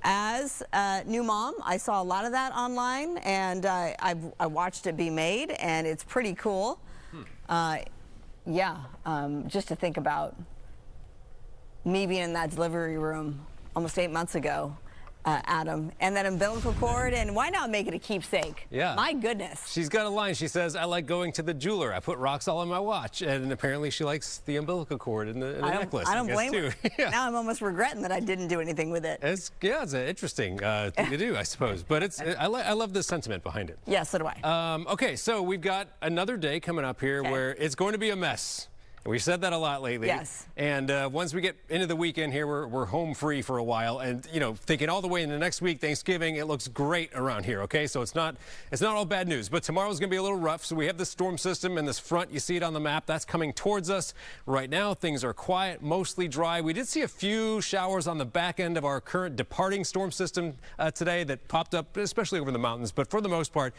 As a new mom, I saw a lot of that online, and I watched it be made, and it's pretty cool. Just to think about me being in that delivery room almost 8 months ago, Adam, and that umbilical cord, and why not make it a keepsake? Yeah. My goodness. She's got a line. She says, I like going to the jeweler. I put rocks all in my watch. And apparently she likes the umbilical cord and the necklace. I don't blame her. Yeah. Now I'm almost regretting that I didn't do anything with it. It's an interesting thing to do, I suppose. But I love the sentiment behind it. Yeah, so do I. Okay, so we've got another day coming up here where it's going to be a mess. We've said that a lot lately. Yes. And once we get into the weekend here, we're home free for a while. And, you know, thinking all the way into next week, Thanksgiving, it looks great around here, okay? So it's not all bad news. But tomorrow's going to be a little rough. So we have this storm system and this front. You see it on the map. That's coming towards us. Right now, things are quiet, mostly dry. We did see a few showers on the back end of our current departing storm system today that popped up, especially over the mountains. But for the most part,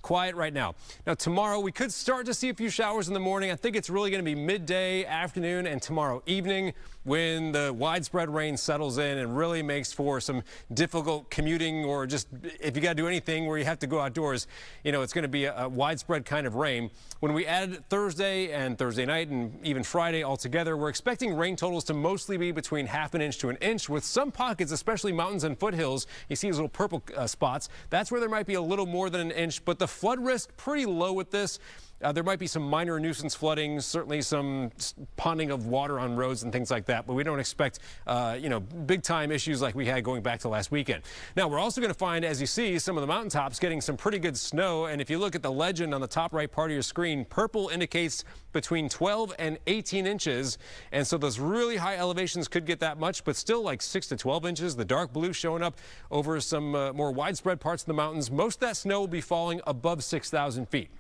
quiet right now. Now, tomorrow, we could start to see a few showers in the morning. I think it's really going to be midday, afternoon, and tomorrow evening when the widespread rain settles in and really makes for some difficult commuting, or just if you got to do anything where you have to go outdoors, you know, it's going to be a widespread kind of rain. When we add Thursday and Thursday night and even Friday all together, we're expecting rain totals to mostly be between ½ an inch to an inch, with some pockets, especially mountains and foothills. You see these little purple spots. That's where there might be a little more than an inch, but the flood risk pretty low with this. There might be some minor nuisance flooding, certainly some ponding of water on roads and things like that, but we don't expect, big time issues like we had going back to last weekend. Now, we're also going to find, as you see, some of the mountaintops getting some pretty good snow. And if you look at the legend on the top right part of your screen, purple indicates between 12 and 18 inches. And so those really high elevations could get that much, but still like 6 to 12 inches. The dark blue showing up over some more widespread parts of the mountains. Most of that snow will be falling above 6,000 feet.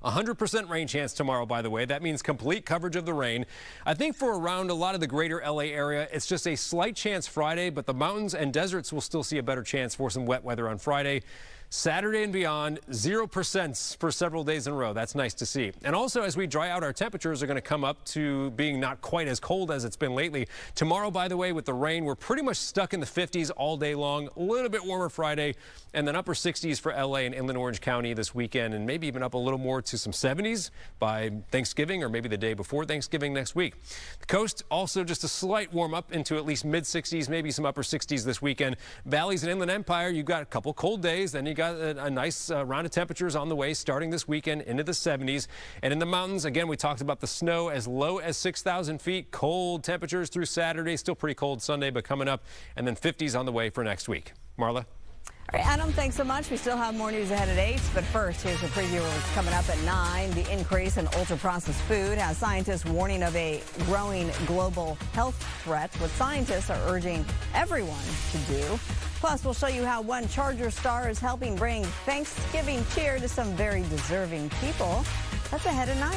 100% rain chance tomorrow, by the way. That means complete coverage of the rain. I think for around a lot of the greater LA area, it's just a slight chance Friday, but the mountains and deserts will still see a better chance for some wet weather on Friday. Saturday and beyond, 0% for several days in a row. That's nice to see. And also, as we dry out, our temperatures are going to come up to being not quite as cold as it's been lately. Tomorrow, by the way, with the rain, we're pretty much stuck in the 50s all day long. A little bit warmer Friday, and then upper 60s for LA and Inland Orange County this weekend, and maybe even up a little more to some 70s by Thanksgiving or maybe the day before Thanksgiving next week. The coast, also just a slight warm up into at least mid 60s, maybe some upper 60s this weekend. Valleys and Inland Empire, you've got a couple cold days, then you got a nice round of temperatures on the way starting this weekend into the 70s. And in the mountains, again, we talked about the snow as low as 6,000 feet. Cold temperatures through Saturday, still pretty cold Sunday, but coming up, and then 50s on the way for next week. Marla? All right, Adam, thanks so much. We still have more news ahead at 8, but first, here's a preview of what's coming up at 9. The increase in ultra-processed food has scientists warning of a growing global health threat, what scientists are urging everyone to do. Plus, we'll show you how one Charger star is helping bring Thanksgiving cheer to some very deserving people. That's ahead at 9.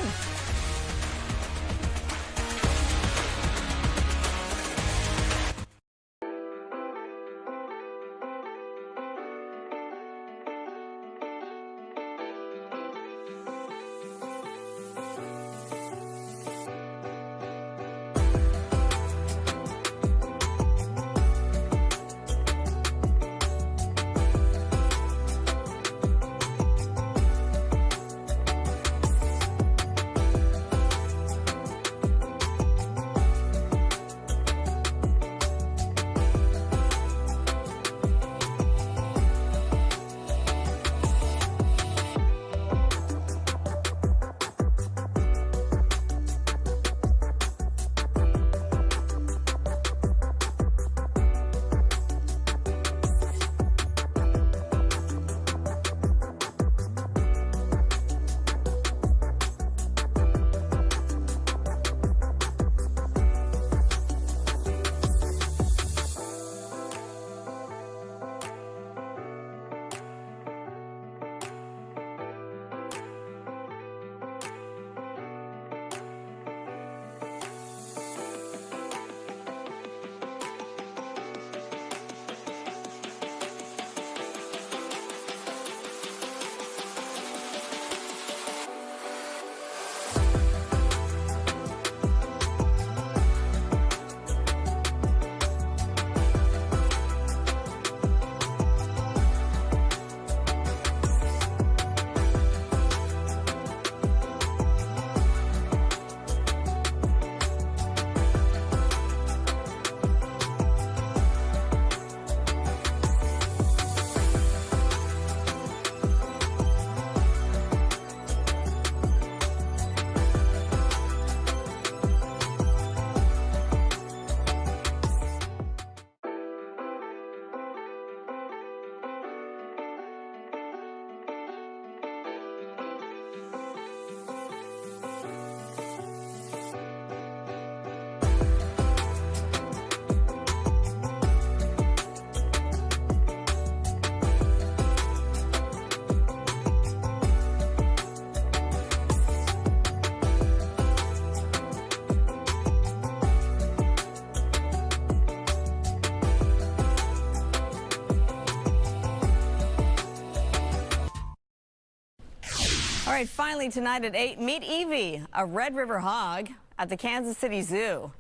All right, finally tonight at 8, meet Evie, a Red River hog at the Kansas City Zoo.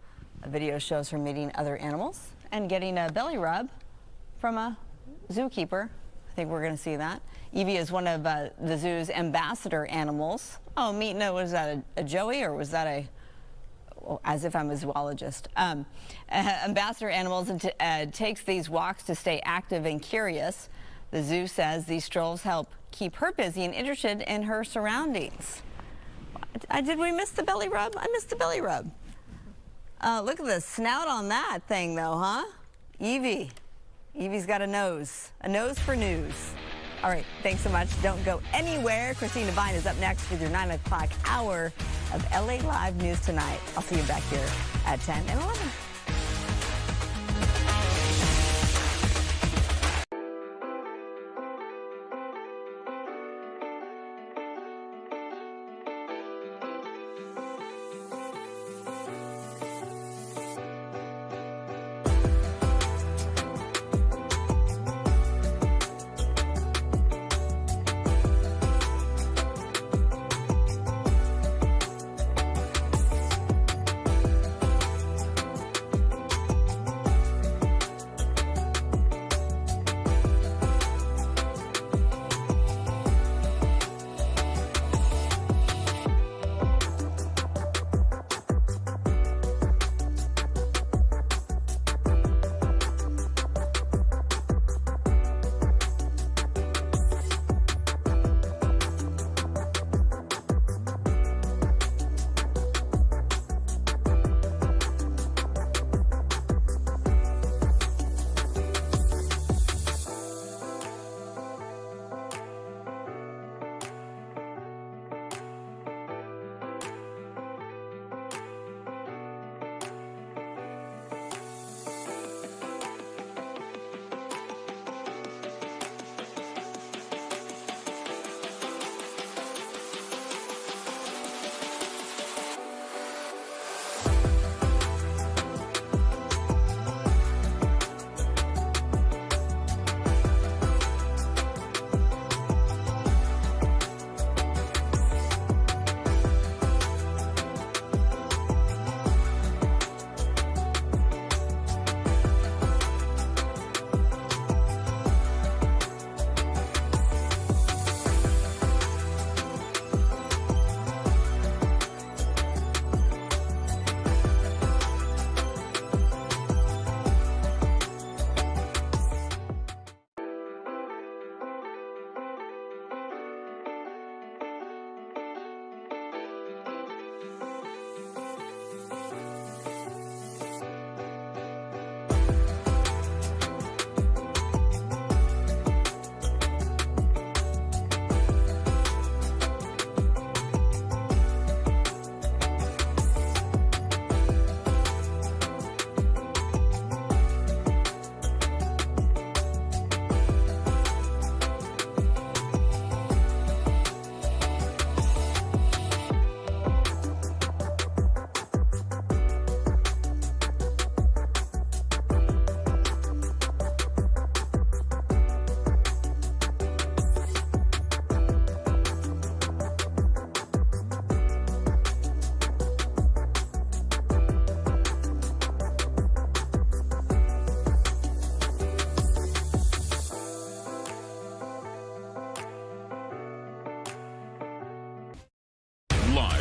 A video shows her meeting other animals and getting a belly rub from a zookeeper. I think we're going to see that. Evie is one of the zoo's ambassador animals. Oh, was that a joey or was that a... Well, as if I'm a zoologist. Ambassador animals takes these walks to stay active and curious. The zoo says these strolls help keep her busy and interested in her surroundings. Did we miss the belly rub? I missed the belly rub. Look at the snout on that thing, though, huh? Evie's got a nose for news. All right, thanks so much. Don't go anywhere. Christine Devine is up next with your 9 o'clock hour of LA Live News Tonight. I'll see you back here at 10 and 11.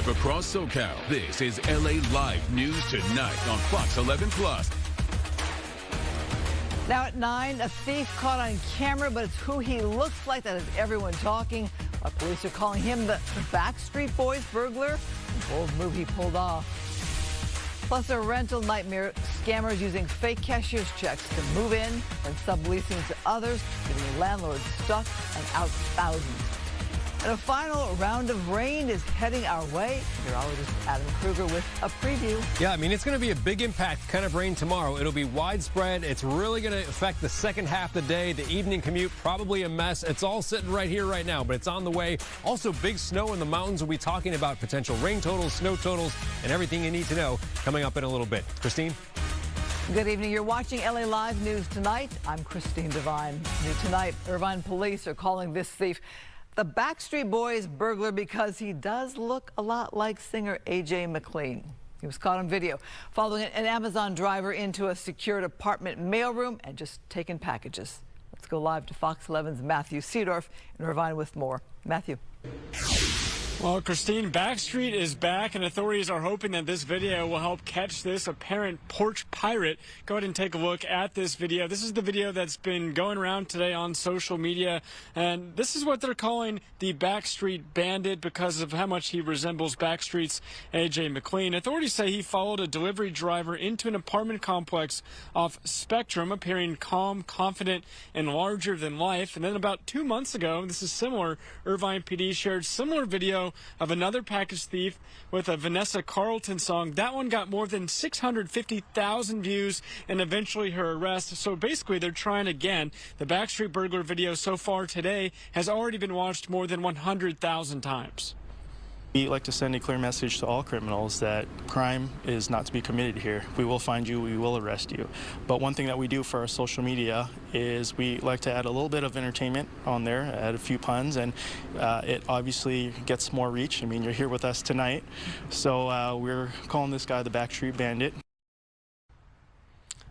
Across SoCal, this is LA Live News Tonight on Fox 11 Plus. Now at 9, a thief caught on camera, but it's who he looks like that has everyone talking. Police are calling him the Backstreet Boys burglar. Bold move he pulled off. Plus a rental nightmare, scammers using fake cashier's checks to move in and subleasing to others, getting landlords stuck and out thousands. And a final round of rain is heading our way. Meteorologist Adam Kruger with a preview. Yeah, I mean, it's going to be a big impact kind of rain tomorrow. It'll be widespread. It's really going to affect the second half of the day. The evening commute, probably a mess. It's all sitting right here right now, but it's on the way. Also, big snow in the mountains. We'll be talking about potential rain totals, snow totals, and everything you need to know coming up in a little bit. Christine? Good evening. You're watching LA Live News Tonight. I'm Christine Devine. New tonight, Irvine police are calling this thief The Backstreet Boys burglar because he does look a lot like singer A.J. McLean. He was caught on video following an Amazon driver into a secured apartment mailroom and just taking packages. Let's go live to Fox 11's Matthew Seedorf in Irvine with more. Matthew. Well, Christine, Backstreet is back, and authorities are hoping that this video will help catch this apparent porch pirate. Go ahead and take a look at this video. This is the video that's been going around today on social media, and this is what they're calling the Backstreet Bandit because of how much he resembles Backstreet's A.J. McLean. Authorities say he followed a delivery driver into an apartment complex off Spectrum, appearing calm, confident, and larger than life. And then about 2 months ago, this is similar, Irvine PD shared similar video of another package thief with a Vanessa Carlton song. That one got more than 650,000 views and eventually her arrest. So basically they're trying again. The Backstreet burglar video so far today has already been watched more than 100,000 times. We like to send a clear message to all criminals that crime is not to be committed here. We will find you, we will arrest you. But one thing that we do for our social media is we like to add a little bit of entertainment on there, add a few puns, and it obviously gets more reach. I mean, you're here with us tonight, so we're calling this guy the Backstreet Bandit.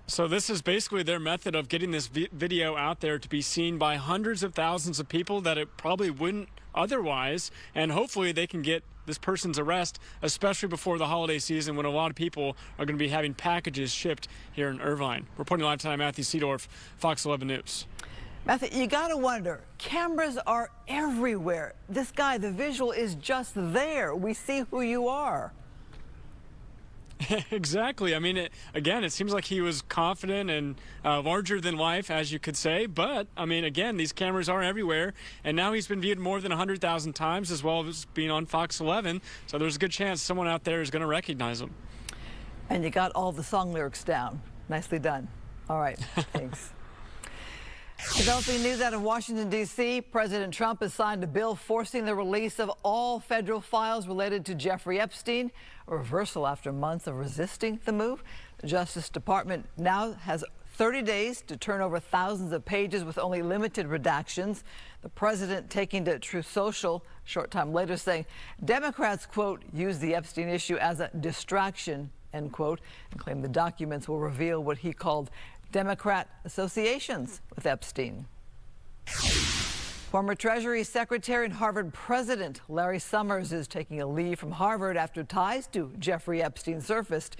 So this is basically their method of getting this video out there to be seen by hundreds of thousands of people that it probably wouldn't otherwise, and hopefully they can get this person's arrest, especially before the holiday season when a lot of people are going to be having packages shipped here in Irvine. Reporting live tonight, Matthew Seedorf, Fox 11 News. Matthew, you got to wonder, cameras are everywhere. This guy, the visual is just there. We see who you are. Exactly. I mean, again, it seems like he was confident and larger than life, as you could say. But, I mean, again, these cameras are everywhere. And now he's been viewed more than 100,000 times, as well as being on Fox 11. So there's a good chance someone out there is going to recognize him. And you got all the song lyrics down. Nicely done. All right. Thanks. Developing news out of Washington, D.C., President Trump has signed a bill forcing the release of all federal files related to Jeffrey Epstein, a reversal after months of resisting the move. The Justice Department now has 30 days to turn over thousands of pages with only limited redactions. The president taking to Truth Social a short time later saying Democrats, quote, use the Epstein issue as a distraction, end quote, and claim the documents will reveal what he called Democrat associations with Epstein. Former Treasury Secretary and Harvard President Larry Summers is taking a leave from Harvard after ties to Jeffrey Epstein surfaced.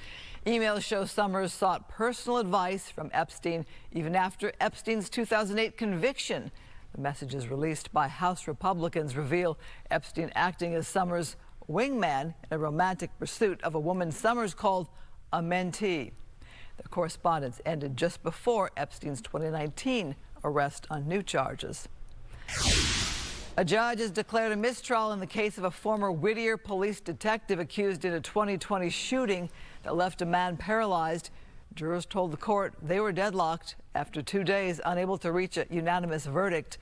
Emails show Summers sought personal advice from Epstein even after Epstein's 2008 conviction. The messages released by House Republicans reveal Epstein acting as Summers' wingman in a romantic pursuit of a woman Summers called a mentee. The correspondence ended just before Epstein's 2019 arrest on new charges. A judge has declared a mistrial in the case of a former Whittier police detective accused in a 2020 shooting that left a man paralyzed. Jurors told the court they were deadlocked after 2 days, unable to reach a unanimous verdict.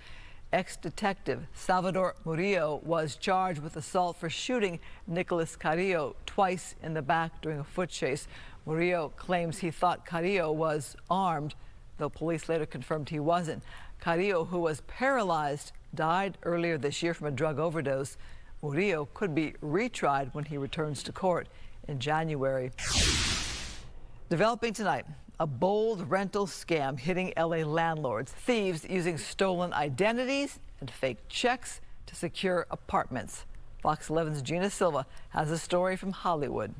Ex-detective Salvador Murillo was charged with assault for shooting Nicolas Carrillo twice in the back during a foot chase. Murillo claims he thought Carrillo was armed, though police later confirmed he wasn't. Carrillo, who was paralyzed, died earlier this year from a drug overdose. Murillo could be retried when he returns to court in January. Developing tonight, a bold rental scam hitting LA landlords. Thieves using stolen identities and fake checks to secure apartments. Fox 11's Gina Silva has a story from Hollywood.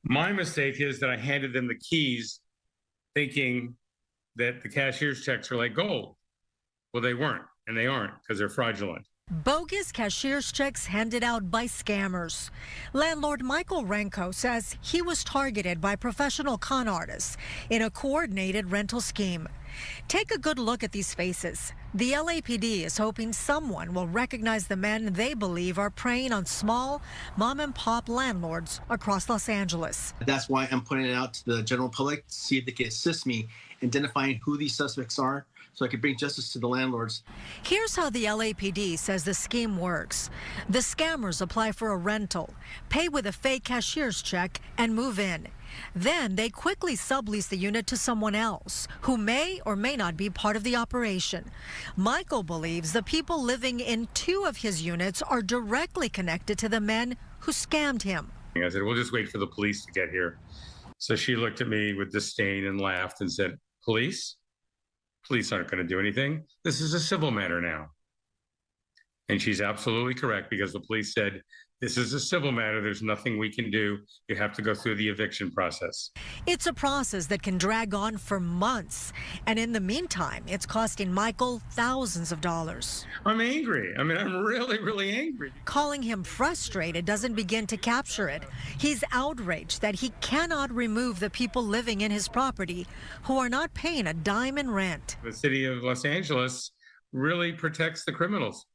My mistake is that I handed them the keys thinking that the cashier's checks are like gold. Well, they weren't, and they aren't because they're fraudulent. Bogus cashier's checks handed out by scammers. Landlord Michael Renko says he was targeted by professional con artists in a coordinated rental scheme. Take a good look at these faces. The LAPD is hoping someone will recognize the men they believe are preying on small mom-and-pop landlords across Los Angeles. That's why I'm putting it out to the general public to see if they can assist me in identifying who these suspects are so I can bring justice to the landlords. Here's how the LAPD says the scheme works. The scammers apply for a rental, pay with a fake cashier's check, and move in. Then they quickly sublease the unit to someone else who may or may not be part of the operation. Michael believes the people living in 2 of his units are directly connected to the men who scammed him. I said, we'll just wait for the police to get here. So she looked at me with disdain and laughed and said, police? Police aren't going to do anything. This is a civil matter now. And she's absolutely correct, because the police said, this is a civil matter. There's nothing we can do. You have to go through the eviction process. It's a process that can drag on for months. And in the meantime, it's costing Michael thousands of dollars. I'm angry. I mean, I'm really, really angry. Calling him frustrated doesn't begin to capture it. He's outraged that he cannot remove the people living in his property who are not paying a dime in rent. The city of Los Angeles really protects the criminals.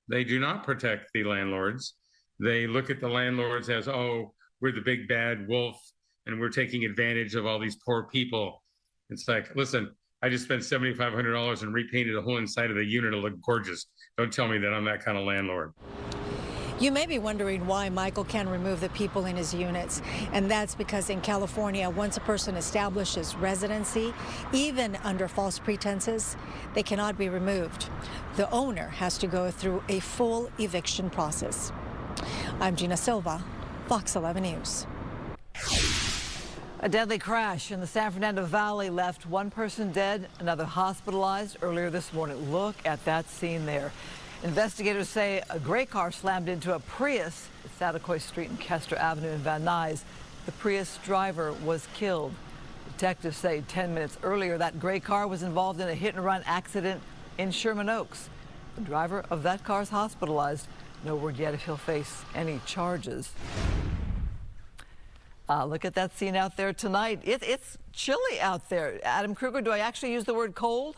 They do not protect the landlords. They look at the landlords as, oh, we're the big bad wolf and we're taking advantage of all these poor people. It's like, listen, I just spent $7,500 and repainted the whole inside of the unit to look gorgeous. Don't tell me that I'm that kind of landlord. You may be wondering why Michael can remove the people in his units, and that's because in California, once a person establishes residency, even under false pretenses, they cannot be removed. The owner has to go through a full eviction process. I'm Gina Silva, Fox 11 News. A deadly crash in the San Fernando Valley left 1 person dead, another hospitalized earlier this morning. Look at that scene there. Investigators say a gray car slammed into a Prius at Satakoy Street and Kester Avenue in Van Nuys. The Prius driver was killed. Detectives say 10 minutes earlier that gray car was involved in a hit-and-run accident in Sherman Oaks. The driver of that car is hospitalized. No word yet if he'll face any charges. Look at that scene out there tonight. It's chilly out there. Adam Kruger, do I actually use the word cold?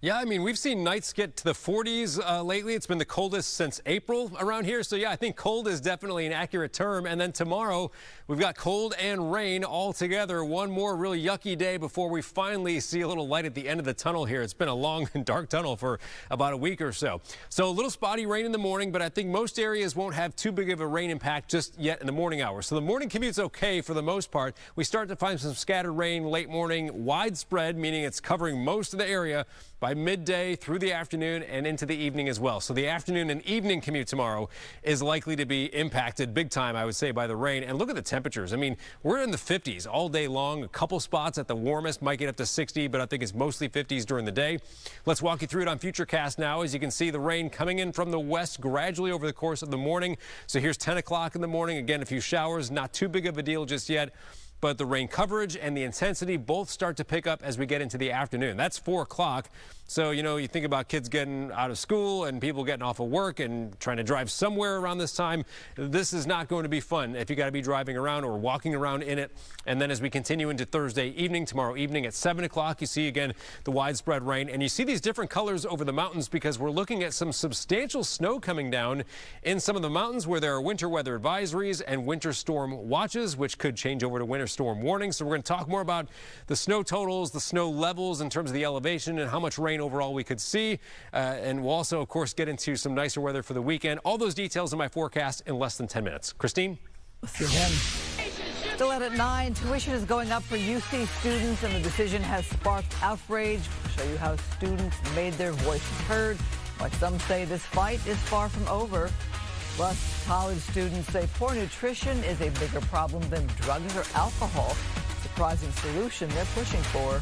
Yeah, I mean, we've seen nights get to the 40s lately. It's been the coldest since April around here. So, yeah, I think cold is definitely an accurate term. And then tomorrow, we've got cold and rain all together. One more really yucky day before we finally see a little light at the end of the tunnel here. It's been a long and dark tunnel for about a week or so. So a little spotty rain in the morning, but I think most areas won't have too big of a rain impact just yet in the morning hours. So the morning commute's okay for the most part. We start to find some scattered rain late morning, widespread, meaning it's covering most of the area by midday through the afternoon and into the evening as well. So the afternoon and evening commute tomorrow is likely to be impacted big time, I would say, by the rain. And look at the temperatures. I mean, we're in the 50s all day long. A couple spots at the warmest might get up to 60, but I think it's mostly 50s during the day. Let's walk you through it on Futurecast now. As you can see, the rain coming in from the west gradually over the course of the morning. So here's 10 o'clock in the morning. Again, a few showers, not too big of a deal just yet. But the rain coverage and the intensity both start to pick up as we get into the afternoon. That's 4 o'clock. So, you know, you think about kids getting out of school and people getting off of work and trying to drive somewhere around this time. This is not going to be fun if you got to be driving around or walking around in it. And then as we continue into Thursday evening, tomorrow evening at 7 o'clock, you see again the widespread rain. And you see these different colors over the mountains because we're looking at some substantial snow coming down in some of the mountains where there are winter weather advisories and winter storm watches, which could change over to winter storm warnings. So we're going to talk more about the snow totals, the snow levels in terms of the elevation and how much rain overall we could see. And we'll also, of course, get into some nicer weather for the weekend. All those details in my forecast in less than 10 minutes. Christine? Let's see again. Still out at 9, tuition is going up for UC students, and the decision has sparked outrage. We'll show you how students made their voices heard. Why some say this fight is far from over. Plus, college students say poor nutrition is a bigger problem than drugs or alcohol. Surprising solution they're pushing for.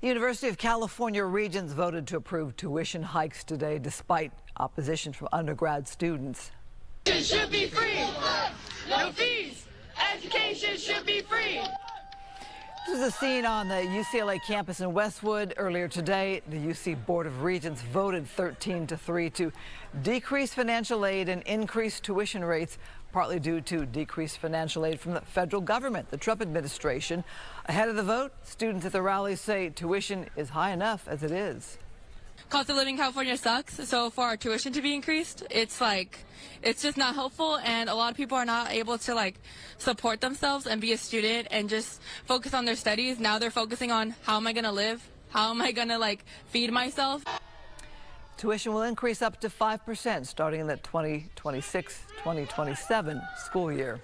The University of California Regents voted to approve tuition hikes today despite opposition from undergrad students. Education should be free. No fees. Education should be free. This is a scene on the UCLA campus in Westwood. Earlier today, the UC Board of Regents voted 13-3 to decrease financial aid and increase tuition rates, partly due to decreased financial aid from the federal government, the Trump administration. Ahead of the vote, students at the rally say tuition is high enough as it is. Cost of living in California sucks, so for our tuition to be increased, it's just not helpful, and a lot of people are not able to support themselves and be a student and just focus on their studies. Now they're focusing on how am I going to live? How am I going to feed myself? Tuition will increase up to 5% starting in the 2026-2027 school year.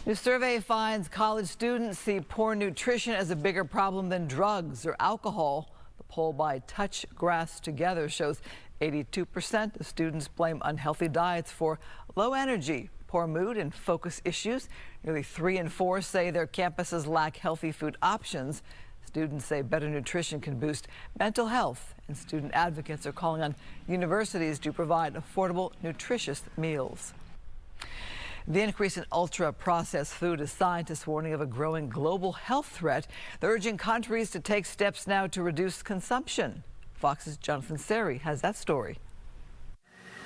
New survey finds college students see poor nutrition as a bigger problem than drugs or alcohol. The poll by Touch Grass Together shows 82% of students blame unhealthy diets for low energy, poor mood, and focus issues. Nearly 3 in 4 say their campuses lack healthy food options. Students say better nutrition can boost mental health, and student advocates are calling on universities to provide affordable, nutritious meals. The increase in ultra-processed food is scientists warning of a growing global health threat. They're urging countries to take steps now to reduce consumption. Fox's Jonathan Seri has that story.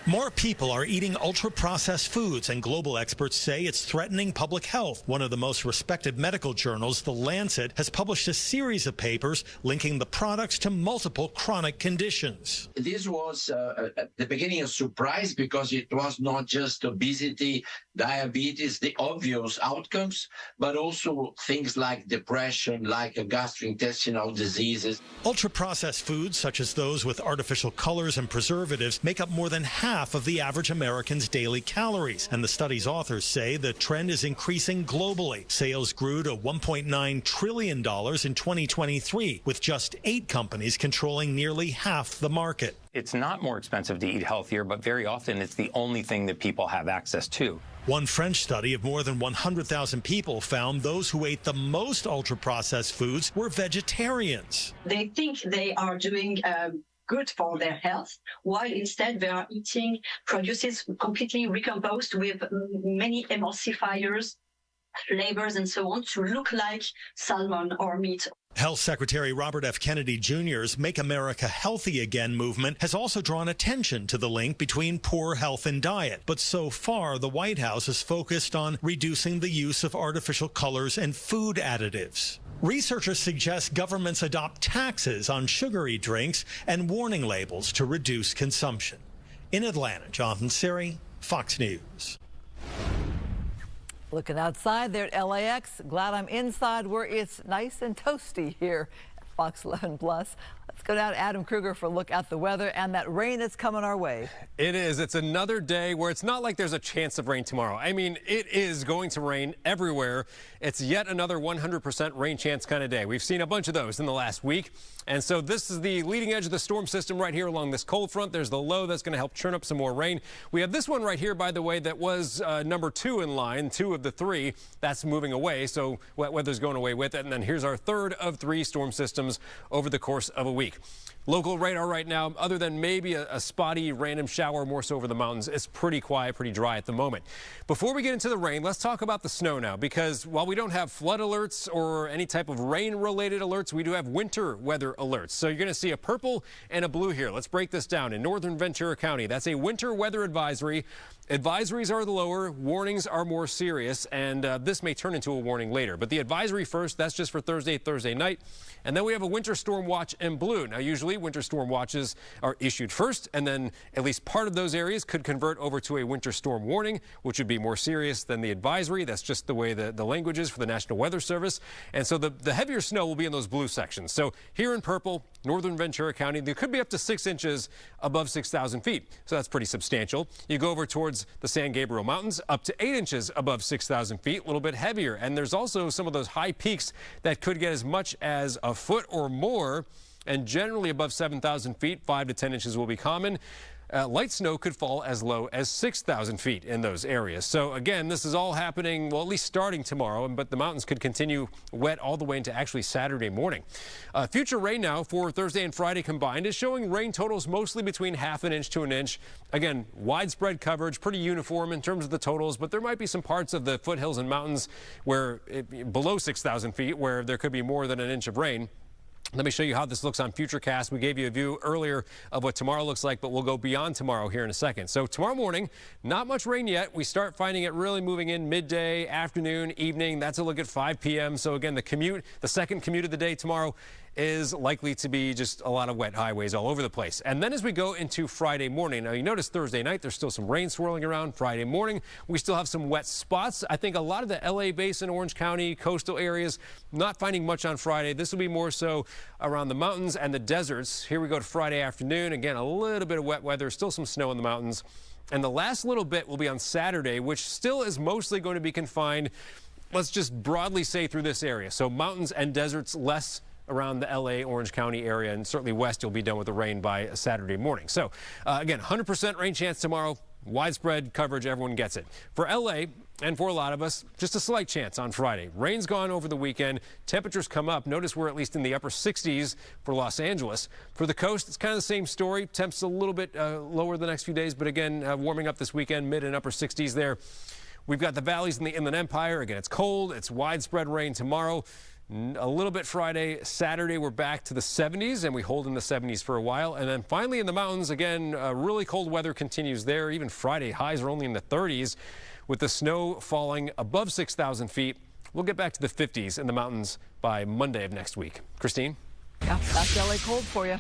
More people are eating ultra-processed foods, and global experts say it's threatening public health. One of the most respected medical journals, The Lancet, has published a series of papers linking the products to multiple chronic conditions. This was at the beginning a surprise because it was not just obesity, diabetes, the obvious outcomes, but also things like depression, like gastrointestinal diseases. Ultra-processed foods, such as those with artificial colors and preservatives, make up more than half of the average American's daily calories. And the study's authors say the trend is increasing globally. Sales grew to $1.9 trillion in 2023, with just 8 companies controlling nearly half the market. It's not more expensive to eat healthier, but very often it's the only thing that people have access to. One French study of more than 100,000 people found those who ate the most ultra-processed foods were vegetarians. They think they are doing good for their health, while instead they are eating produces completely recomposed with many emulsifiers, flavors, and so on to look like salmon or meat. Health Secretary Robert F. Kennedy Jr.'s Make America Healthy Again movement has also drawn attention to the link between poor health and diet. But so far, the White House is focused on reducing the use of artificial colors and food additives. Researchers suggest governments adopt taxes on sugary drinks and warning labels to reduce consumption. In Atlanta, Jonathan Seri, Fox News. Looking outside there at LAX, glad I'm inside where it's nice and toasty here at Fox 11 Plus. Let's go down to Adam Kruger for a look at the weather and that rain that's coming our way. It is. It's another day where it's not like there's a chance of rain tomorrow. I mean, it is going to rain everywhere. It's yet another 100% rain chance kind of day. We've seen a bunch of those in the last week. And so this is the leading edge of the storm system right here along this cold front. There's the low that's going to help churn up some more rain. We have this one right here, by the way, that was number 2 in line, 2 of the 3. That's moving away, so wet weather's going away with it. And then here's our 3rd of 3 storm systems over the course of a week. Local radar right now, other than maybe a spotty random shower more so over the mountains, it's pretty quiet, pretty dry at the moment. Before we get into the rain, let's talk about the snow now, because while we don't have flood alerts or any type of rain-related alerts, we do have winter weather alerts. So you're going to see a purple and a blue here. Let's break this down. In northern Ventura County, that's a winter weather advisory. Advisories are the lower, warnings are more serious, and this may turn into a warning later. But the advisory first, that's just for Thursday night. And then we have a winter storm watch in blue. Now, usually winter storm watches are issued first, and then at least part of those areas could convert over to a winter storm warning, which would be more serious than the advisory. That's just the way the language is for the National Weather Service. And so the heavier snow will be in those blue sections. So here in purple, northern Ventura County, there could be up to 6 inches above 6,000 feet. So that's pretty substantial. You go over towards the San Gabriel Mountains, up to 8 inches above 6,000 feet, a little bit heavier. And there's also some of those high peaks that could get as much as a foot or more, and generally above 7,000 feet, 5 to 10 inches will be common. light snow could fall as low as 6,000 feet in those areas. So again, this is all happening, well, at least starting tomorrow, but the mountains could continue wet all the way into actually Saturday morning. Future rain now for Thursday and Friday combined is showing rain totals mostly between ½ an inch to an inch. Again, widespread coverage, pretty uniform in terms of the totals, but there might be some parts of the foothills and mountains where below 6,000 feet where there could be more than an inch of rain. Let me show you how this looks on Futurecast. We gave you a view earlier of what tomorrow looks like, but we'll go beyond tomorrow here in a second. So tomorrow morning, not much rain yet. We start finding it really moving in midday, afternoon, evening. That's a look at 5 p.m. So again, the second commute of the day tomorrow is likely to be just a lot of wet highways all over the place. And then as we go into Friday morning, now you notice Thursday night, there's still some rain swirling around. Friday morning, we still have some wet spots. I think a lot of the LA Basin, Orange County, coastal areas, not finding much on Friday. This will be more so around the mountains and the deserts. Here we go to Friday afternoon. Again, a little bit of wet weather, still some snow in the mountains. And the last little bit will be on Saturday, which still is mostly going to be confined, let's just broadly say, through this area. So mountains and deserts, less around the LA, Orange County area, and certainly west, you'll be done with the rain by Saturday morning. So again, 100% rain chance tomorrow, widespread coverage, everyone gets it. For LA, and for a lot of us, just a slight chance on Friday. Rain's gone over the weekend. Temperatures come up. Notice we're at least in the upper 60s for Los Angeles. For the coast, it's kind of the same story. Temps a little bit lower the next few days, but again, warming up this weekend, mid and upper 60s there. We've got the valleys in the Inland Empire. Again, it's cold. It's widespread rain tomorrow. A little bit Friday. Saturday, we're back to the 70s, and we hold in the 70s for a while. And then finally in the mountains, again, really cold weather continues there. Even Friday, highs are only in the 30s. With the snow falling above 6,000 feet, we'll get back to the 50s in the mountains by Monday of next week. Christine? Yeah, that's LA cold for you.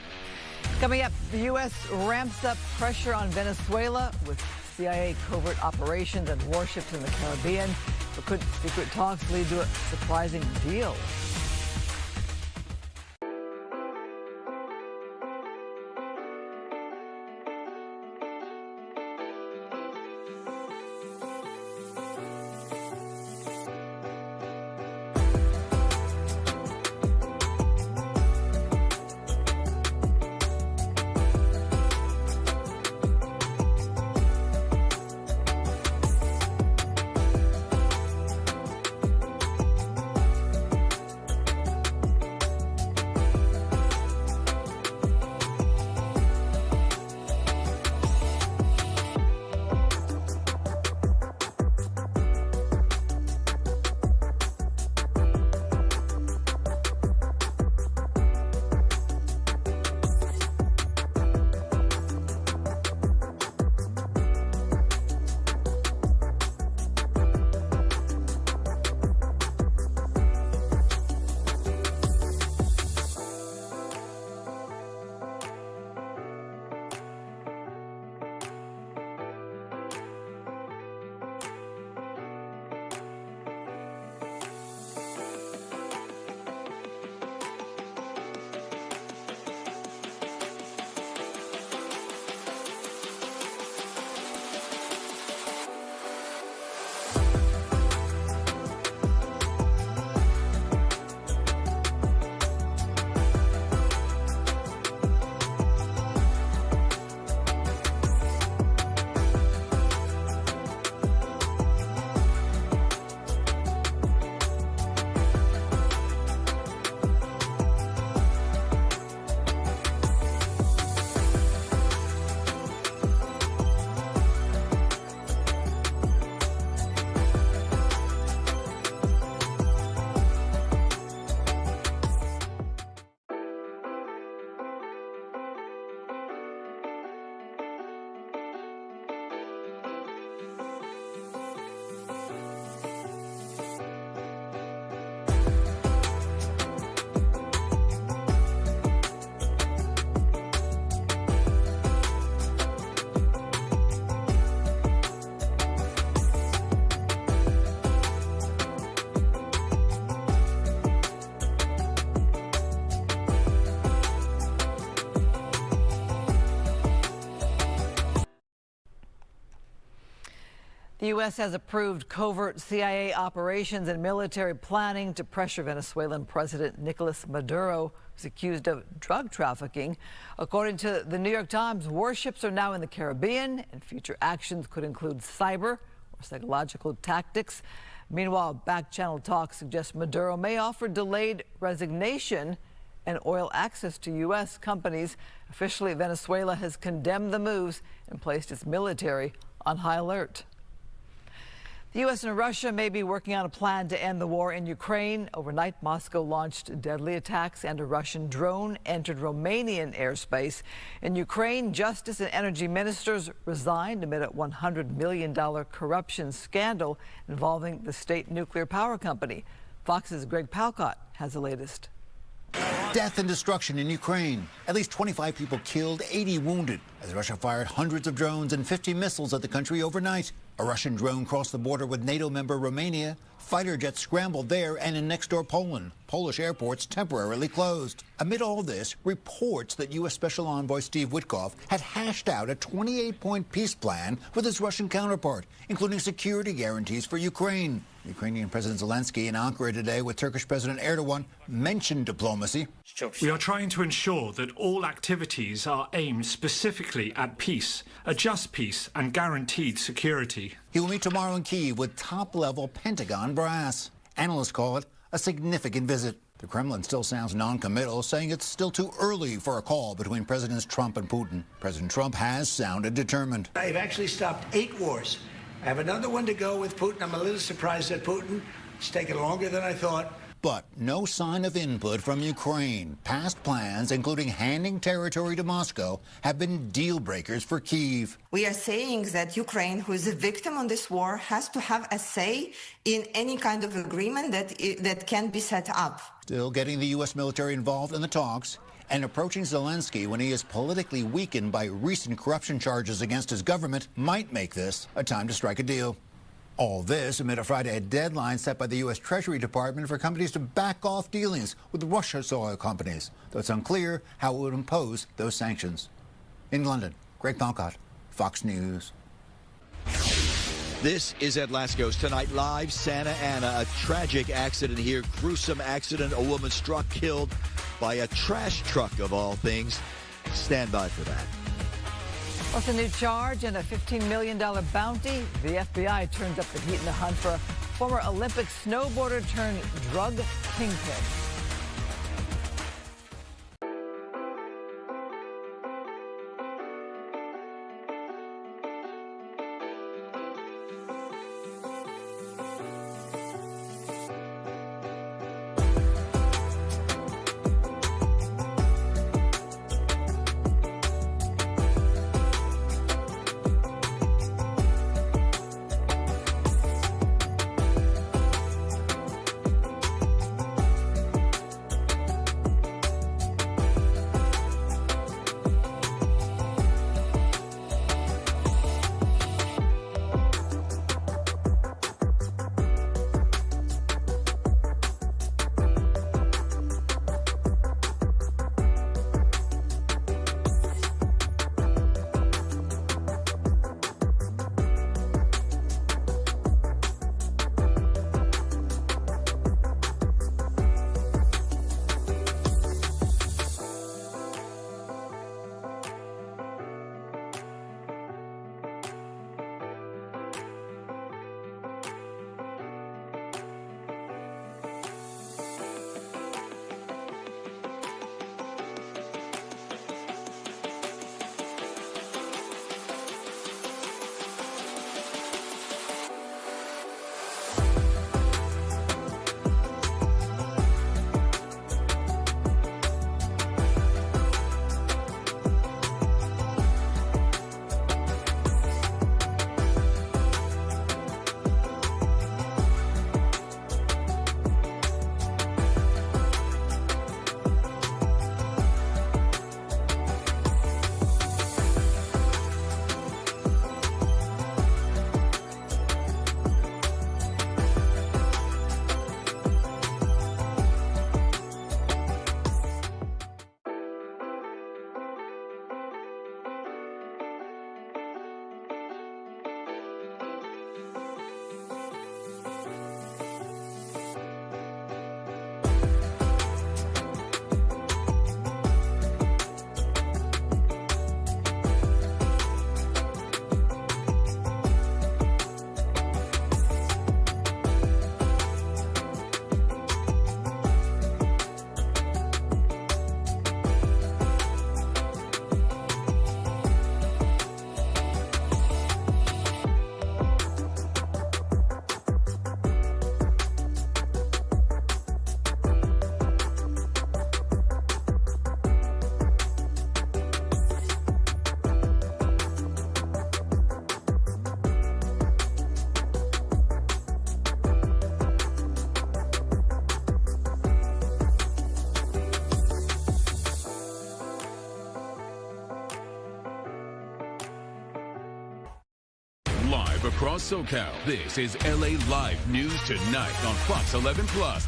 Coming up, the U.S. ramps up pressure on Venezuela with CIA covert operations and warships in the Caribbean. But could secret talks lead to a surprising deal? The U.S. has approved covert CIA operations and military planning to pressure Venezuelan President Nicolas Maduro, who's accused of drug trafficking. According to the New York Times, warships are now in the Caribbean, and future actions could include cyber or psychological tactics. Meanwhile, back-channel talks suggest Maduro may offer delayed resignation and oil access to U.S. companies. Officially, Venezuela has condemned the moves and placed its military on high alert. The U.S. and Russia may be working on a plan to end the war in Ukraine. Overnight, Moscow launched deadly attacks and a Russian drone entered Romanian airspace. In Ukraine, justice and energy ministers resigned amid a $100 million corruption scandal involving the state nuclear power company. Fox's Greg Palcott has the latest. Death and destruction in Ukraine. At least 25 people killed, 80 wounded, as Russia fired hundreds of drones and 50 missiles at the country overnight. A Russian drone crossed the border with NATO member Romania. Fighter jets scrambled there and in next-door Poland. Polish airports temporarily closed. Amid all this, reports that U.S. Special Envoy Steve Witkoff had hashed out a 28-point peace plan with his Russian counterpart, including security guarantees for Ukraine. Ukrainian President Zelensky in Ankara today with Turkish President Erdogan mentioned diplomacy. We are trying to ensure that all activities are aimed specifically at peace, a just peace and guaranteed security. He will meet tomorrow in Kyiv with top-level Pentagon brass. Analysts call it a significant visit. The Kremlin still sounds non-committal, saying it's still too early for a call between Presidents Trump and Putin. President Trump has sounded determined. I've actually stopped 8 wars. I have another one to go with Putin. I'm a little surprised at Putin. It's taken longer than I thought. But no sign of input from Ukraine. Past plans, including handing territory to Moscow, have been deal breakers for Kyiv. We are saying that Ukraine, who is a victim on this war, has to have a say in any kind of agreement that can be set up. Still getting the U.S. military involved in the talks and approaching Zelensky when he is politically weakened by recent corruption charges against his government might make this a time to strike a deal. All this amid a Friday deadline set by the U.S. Treasury Department for companies to back off dealings with Russia's oil companies, though it's unclear how it would impose those sanctions. In London, Greg Palcott, Fox News. This is at Lascaux Tonight Live, Santa Ana. A tragic accident here, gruesome accident. A woman struck, killed by a trash truck of all things. Stand by for that. Plus a new charge and a $15 million bounty. The FBI turns up the heat in the hunt for a former Olympic snowboarder turned drug kingpin. across SoCal. This is LA Live News Tonight on Fox 11 Plus.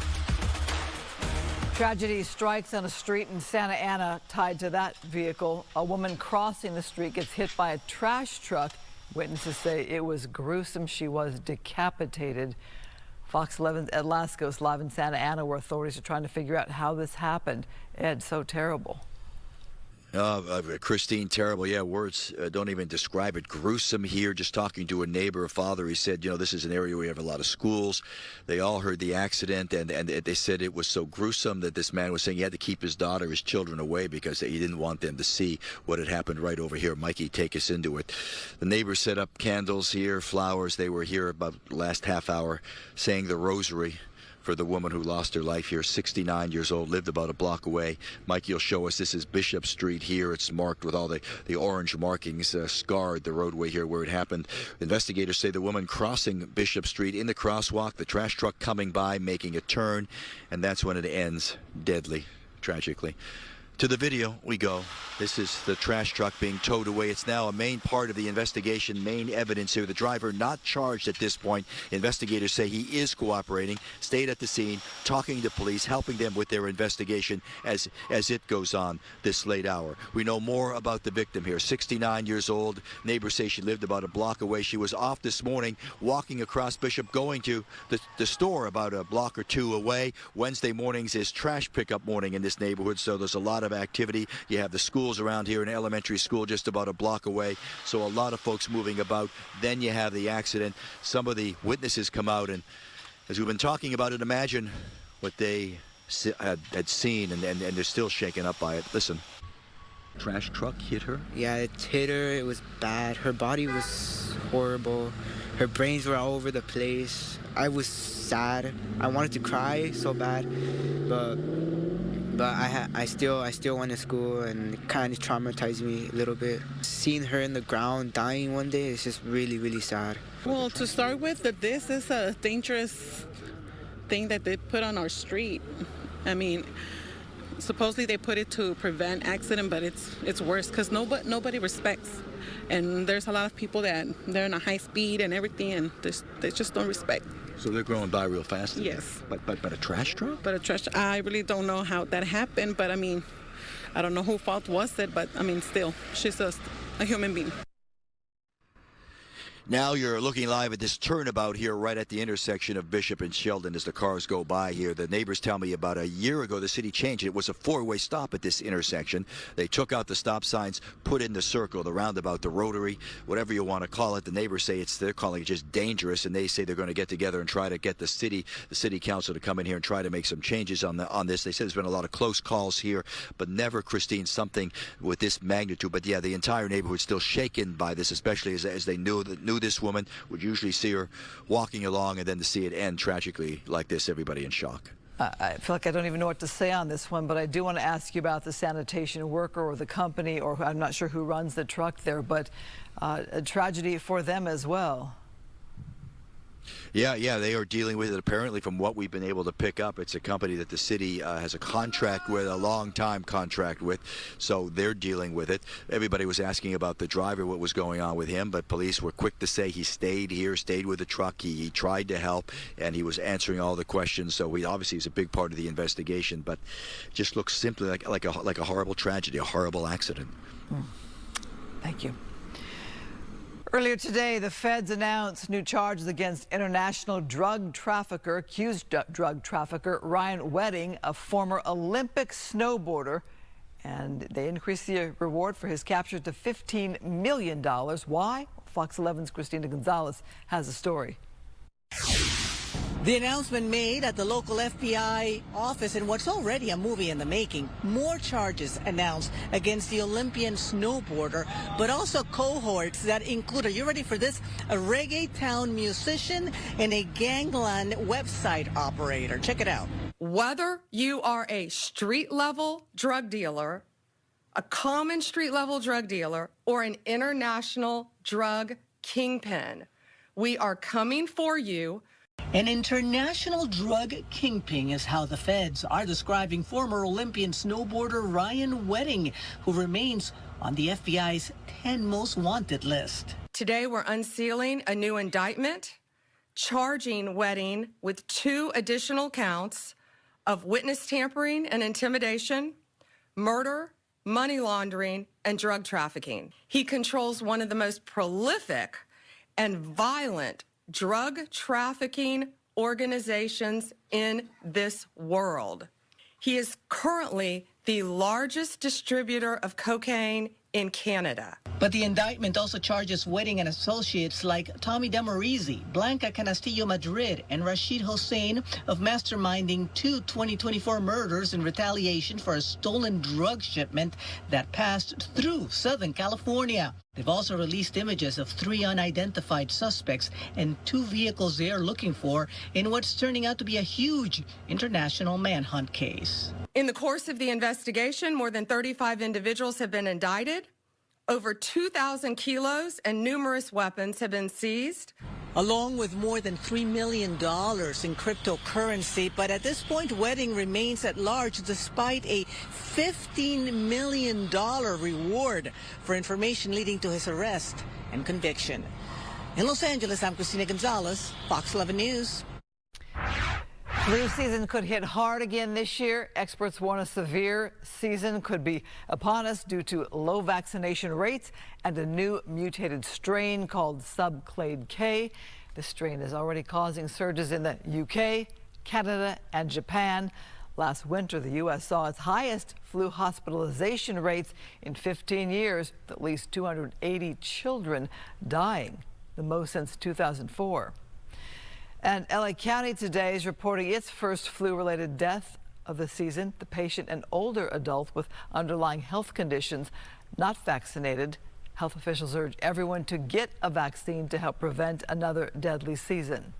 Tragedy strikes on a street in Santa Ana tied to that vehicle. A woman crossing the street gets hit by a trash truck. Witnesses say it was gruesome. She was decapitated. Fox 11's Ed Lascos live in Santa Ana, where authorities are trying to figure out how this happened. Ed, so terrible. Christine, terrible. Yeah, words don't even describe it. Gruesome here. Just talking to a neighbor, a father, he said, you know, this is an area where you have a lot of schools. They all heard the accident, and they said it was so gruesome that this man was saying he had to keep his daughter, his children away because he didn't want them to see what had happened right over here. Mikey, take us into it. The neighbors set up candles here, flowers. They were here about the last half hour saying the rosary for the woman who lost her life here, 69 years old, lived about a block away. Mikey will show us this is Bishop Street here. It's marked with all the orange markings, scarred the roadway here where it happened. Investigators say the woman crossing Bishop Street in the crosswalk, the trash truck coming by, making a turn, and that's when it ends deadly, tragically. To the video we go. This is the trash truck being towed away. It's now a main part of the investigation, main evidence here. The driver not charged at this point. Investigators say he is cooperating, stayed at the scene, talking to police, helping them with their investigation as it goes on this late hour. We know more about the victim here, 69 years old. Neighbors say she lived about a block away. She was off this morning, walking across Bishop, going to the store about a block or two away. Wednesday mornings is trash pickup morning in this neighborhood, so there's a lot of activity. You have the schools around here, an elementary school just about a block away, so a lot of folks moving about. Then you have the accident. Some of the witnesses come out, and as we've been talking about it, imagine what they had seen, and they're still shaken up by it. Listen. Trash truck hit her? Yeah, it hit her. It was bad. Her body was horrible. Her brains were all over the place. I was sad. I wanted to cry so bad, but I still went to school, and it kind of traumatized me a little bit. Seeing her in the ground dying one day is just really, really sad. Well, to start with, this is a dangerous thing that they put on our street. I mean, supposedly they put it to prevent accident, but it's worse because nobody respects. And there's a lot of people that they're in a high speed and everything, and they just don't respect. So they're going by real fast? Yes. But a trash truck? But a trash truck. I really don't know how that happened, but I mean, I don't know whose fault was it, but I mean, still, she's just a human being. Now you're looking live at this turnabout here right at the intersection of Bishop and Sheldon as the cars go by here. The neighbors tell me about a year ago the city changed it. It was a four-way stop at this intersection. They took out the stop signs, put in the circle, the roundabout, the rotary, whatever you want to call it. The neighbors say they're calling it just dangerous, and they say they're going to get together and try to get the city council to come in here and try to make some changes on this. They said there's been a lot of close calls here, but never, Christine, something with this magnitude. But yeah, the entire neighborhood's still shaken by this, especially as they knew this woman. Would usually see her walking along, and then to see it end tragically like this, everybody in shock. I feel like I don't even know what to say on this one, but I do want to ask you about the sanitation worker or the company, or I'm not sure who runs the truck there, but a tragedy for them as well. Yeah, they are dealing with it. Apparently, from what we've been able to pick up, it's a company that the city has a contract with, a long-time contract with, so they're dealing with it. Everybody was asking about the driver, what was going on with him, but police were quick to say he stayed here, stayed with the truck. He tried to help, and he was answering all the questions, so he obviously is a big part of the investigation, but just looks simply like a horrible tragedy, a horrible accident. Thank you. Earlier today, the feds announced new charges against international drug trafficker, accused drug trafficker Ryan Wedding, a former Olympic snowboarder, and they increased the reward for his capture to $15 million. Why? Fox 11's Christina Gonzalez has a story. The announcement made at the local FBI office in what's already a movie in the making. More charges announced against the Olympian snowboarder, but also cohorts that include, are you ready for this? A reggae town musician and a gangland website operator. Check it out. Whether you are a street-level drug dealer, a common street-level drug dealer, or an international drug kingpin, we are coming for you. An international drug kingpin is how the feds are describing former Olympian snowboarder Ryan Wedding, who remains on the FBI's 10 most wanted list. Today, we're unsealing a new indictment, charging Wedding with 2 additional counts of witness tampering and intimidation, murder, money laundering, and drug trafficking. He controls one of the most prolific and violent drug trafficking organizations in this world. He is currently the largest distributor of cocaine in Canada. But the indictment also charges Wedding and associates like Tommy Damarizzi, Blanca Canastillo Madrid, and Rashid Hossein of masterminding 2 2024 murders in retaliation for a stolen drug shipment that passed through Southern California. They've also released images of 3 unidentified suspects and 2 vehicles they are looking for in what's turning out to be a huge international manhunt case. In the course of the investigation, more than 35 individuals have been indicted. Over 2,000 kilos and numerous weapons have been seized. Along with more than $3 million in cryptocurrency. But at this point, Wedding remains at large despite a $15 million reward for information leading to his arrest and conviction. In Los Angeles, I'm Christina Gonzalez, Fox 11 News. Flu season could hit hard again this year. Experts warn a severe season could be upon us due to low vaccination rates and a new mutated strain called subclade K. The strain is already causing surges in the UK, Canada, and Japan. Last winter, the U.S. saw its highest flu hospitalization rates in 15 years, with at least 280 children dying, the most since 2004. And LA County today is reporting its first flu-related death of the season. The patient, an older adult with underlying health conditions, not vaccinated. Health officials urge everyone to get a vaccine to help prevent another deadly season.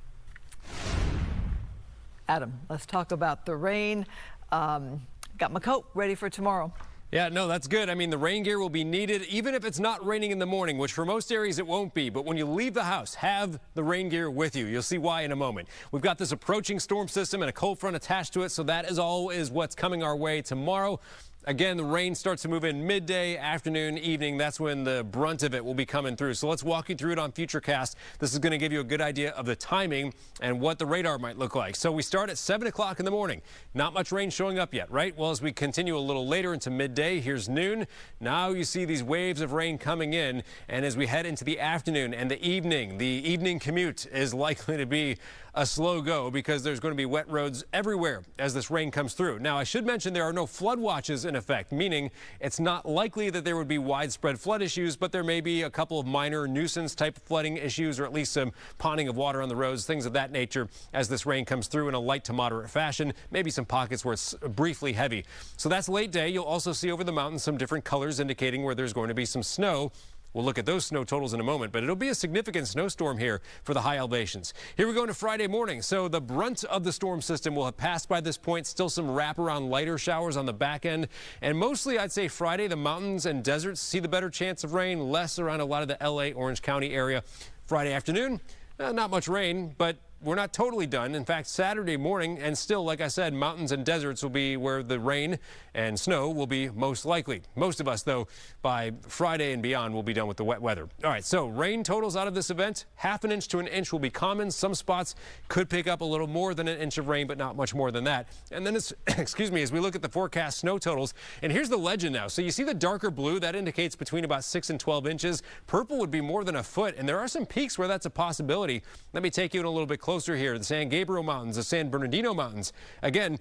Adam, let's talk about the rain. Got my coat ready for tomorrow. Yeah, no, that's good. I mean, the rain gear will be needed, even if it's not raining in the morning, which for most areas it won't be. But when you leave the house, have the rain gear with you. You'll see why in a moment. We've got this approaching storm system and a cold front attached to it, so that is always what's coming our way tomorrow. Again, the rain starts to move in midday, afternoon, evening. That's when the brunt of it will be coming through. So let's walk you through it on Futurecast. This is going to give you a good idea of the timing and what the radar might look like. So we start at 7 o'clock in the morning. Not much rain showing up yet, right? Well, as we continue a little later into midday, here's noon. Now you see these waves of rain coming in. And as we head into the afternoon and the evening commute is likely to be a slow go because there's going to be wet roads everywhere as this rain comes through. Now, I should mention there are no flood watches in effect, meaning it's not likely that there would be widespread flood issues, but there may be a couple of minor nuisance type flooding issues, or at least some ponding of water on the roads, things of that nature as this rain comes through in a light to moderate fashion, maybe some pockets where it's briefly heavy. So that's late day. You'll also see over the mountains some different colors indicating where there's going to be some snow. We'll look at those snow totals in a moment, but it'll be a significant snowstorm here for the high elevations. Here we go into Friday morning. So the brunt of the storm system will have passed by this point. Still some wraparound lighter showers on the back end. And mostly, I'd say Friday, the mountains and deserts see the better chance of rain, less around a lot of the L.A. Orange County area. Friday afternoon, not much rain, but we're not totally done. In fact, Saturday morning, and still, like I said, mountains and deserts will be where the rain and snow will be most likely. Most of us, though, by Friday and beyond, will be done with the wet weather. All right, so rain totals out of this event, 1/2 inch to 1 inch will be common. Some spots could pick up a little more than 1 inch of rain, but not much more than that. And then, excuse me, as we look at the forecast snow totals, and here's the legend now. So you see the darker blue, that indicates between about 6 and 12 inches. Purple would be more than a foot, and there are some peaks where that's a possibility. Let me take you in a little bit closer here. The San Gabriel Mountains, the San Bernardino Mountains. Again,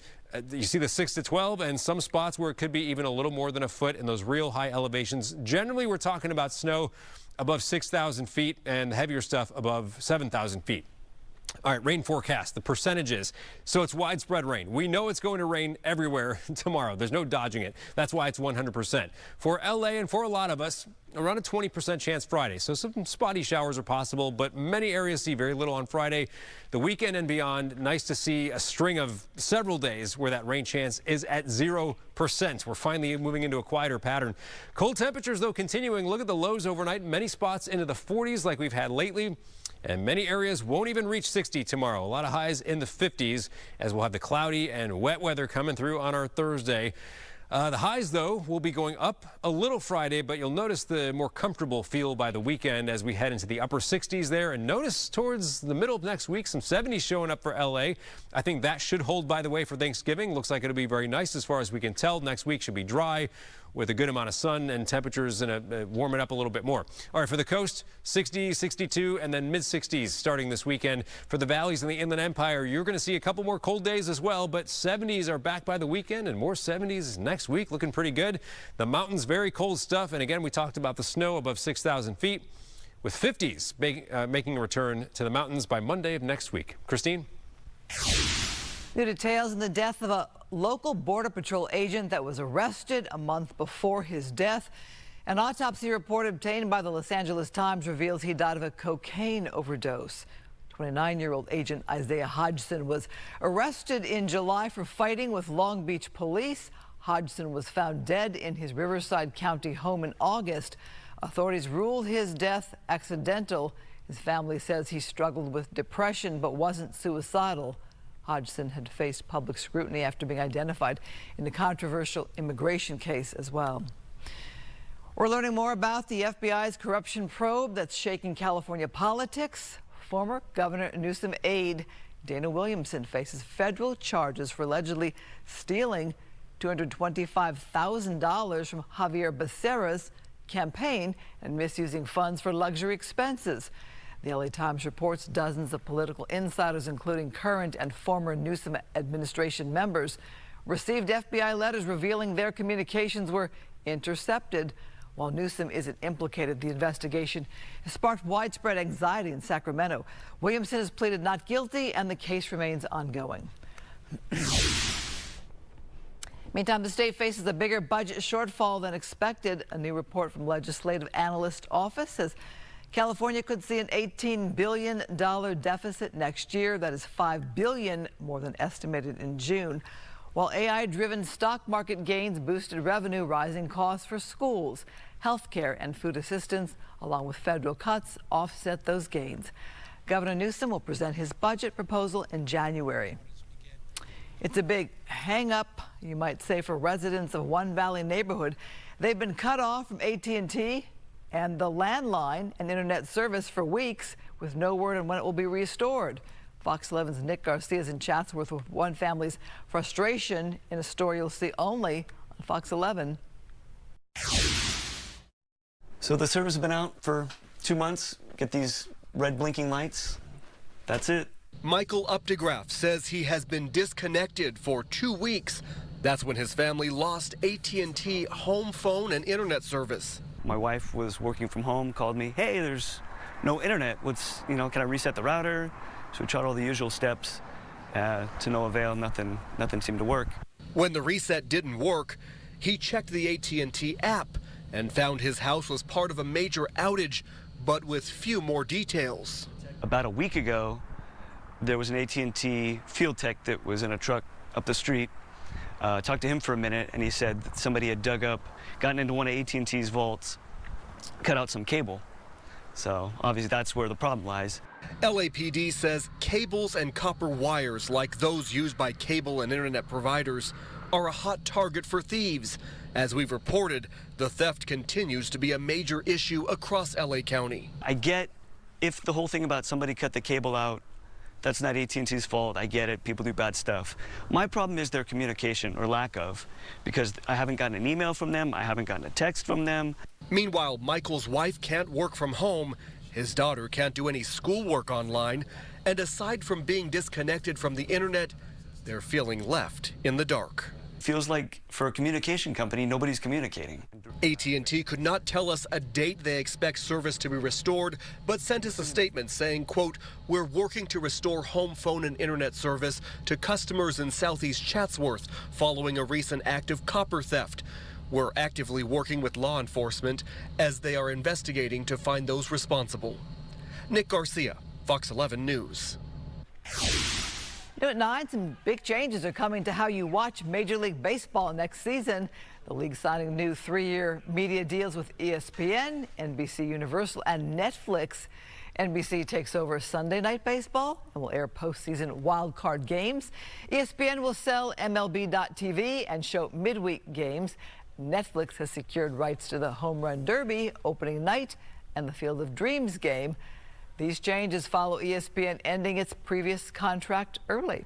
you see the 6 to 12 and some spots where it could be even a little more than a foot in those real high elevations. Generally, we're talking about snow above 6,000 feet and heavier stuff above 7,000 feet. All right, rain forecast, the percentages. So it's widespread rain. We know it's going to rain everywhere tomorrow. There's no dodging it. That's why it's 100%. For LA and for a lot of us, around a 20% chance Friday. So some spotty showers are possible, but many areas see very little on Friday. The weekend and beyond, nice to see a string of several days where that rain chance is at 0%. We're finally moving into a quieter pattern. Cold temperatures, though, continuing. Look at the lows overnight. Many spots into the 40s like we've had lately. And many areas won't even reach 60 tomorrow. A lot of highs in the 50s as we'll have the cloudy and wet weather coming through on our Thursday. The highs, though, will be going up a little Friday, but you'll notice the more comfortable feel by the weekend as we head into the upper 60s there. And notice towards the middle of next week, some 70s showing up for L.A. I think that should hold, by the way, for Thanksgiving. Looks like it'll be very nice as far as we can tell. Next week should be dry with a good amount of sun and temperatures and warming up a little bit more. All right, for the coast, 60, 62, and then mid-60s starting this weekend. For the valleys in the Inland Empire, you're going to see a couple more cold days as well, but 70s are back by the weekend and more 70s next week, looking pretty good. The mountains, very cold stuff, and again, we talked about the snow above 6,000 feet, with 50s making a return to the mountains by Monday of next week. Christine? New details in the death of a local Border Patrol agent that was arrested a month before his death. An autopsy report obtained by the Los Angeles Times reveals he died of a cocaine overdose. 29-year-old agent Isaiah Hodgson was arrested in July for fighting with Long Beach police. Hodgson was found dead in his Riverside County home in August. Authorities ruled his death accidental. His family says he struggled with depression but wasn't suicidal. Hodgson had faced public scrutiny after being identified in a controversial immigration case as well. We're learning more about the FBI's corruption probe that's shaking California politics. Former Governor Newsom aide Dana Williamson faces federal charges for allegedly stealing $225,000 from Javier Becerra's campaign and misusing funds for luxury expenses. The LA Times reports dozens of political insiders, including current and former Newsom administration members, received FBI letters revealing their communications were intercepted. While Newsom isn't implicated, the investigation has sparked widespread anxiety in Sacramento. Williamson has pleaded not guilty, and the case remains ongoing. Meantime, the state faces a bigger budget shortfall than expected. A new report from Legislative Analyst Office says California could see an $18 billion deficit next year. That is $5 billion more than estimated in June. While AI-driven stock market gains boosted revenue, rising costs for schools, healthcare, and food assistance, along with federal cuts, offset those gains. Governor Newsom will present his budget proposal in January. It's a big hang-up, you might say, for residents of One Valley neighborhood. They've been cut off from AT&T and the landline and internet service for weeks, with no word on when it will be restored. Fox 11's Nick Garcia is in Chatsworth with one family's frustration in a story you'll see only on Fox 11. So the service has been out for 2 months. Get these red blinking lights. That's it. Michael Updegraff says he has been disconnected for 2 weeks. That's when his family lost AT&T home phone and internet service. My wife was working from home, called me, hey, there's no internet. Can I reset the router? So we tried all the usual steps to no avail. Nothing seemed to work. When the reset didn't work, he checked the AT&T app and found his house was part of a major outage, but with few more details. About a week ago, there was an AT&T field tech that was in a truck up the street. Talked to him for a minute, and he said that somebody had gotten into one of AT&T's vaults, cut out some cable. So obviously that's where the problem lies. LAPD says cables and copper wires like those used by cable and internet providers are a hot target for thieves. As we've reported, the theft continues to be a major issue across LA County. I get if the whole thing about somebody cut the cable out, that's not AT&T's fault. I get it. People do bad stuff. My problem is their communication, or lack of, because I haven't gotten an email from them. I haven't gotten a text from them. Meanwhile, Michael's wife can't work from home. His daughter can't do any schoolwork online. And aside from being disconnected from the internet, they're feeling left in the dark. Feels like for a communication company, nobody's communicating. AT&T could not tell us a date they expect service to be restored, but sent us a statement saying, quote, we're working to restore home phone and internet service to customers in Southeast Chatsworth following a recent act of copper theft. We're actively working with law enforcement as they are investigating to find those responsible. Nick Garcia, Fox 11 News. New at 9, some big changes are coming to how you watch Major League Baseball next season. The league signing new 3-year media deals with ESPN, NBC Universal, and Netflix. NBC takes over Sunday Night Baseball and will air postseason wild card games. ESPN will sell MLB.TV and show midweek games. Netflix has secured rights to the Home Run Derby opening night and the Field of Dreams game. These changes follow ESPN ending its previous contract early.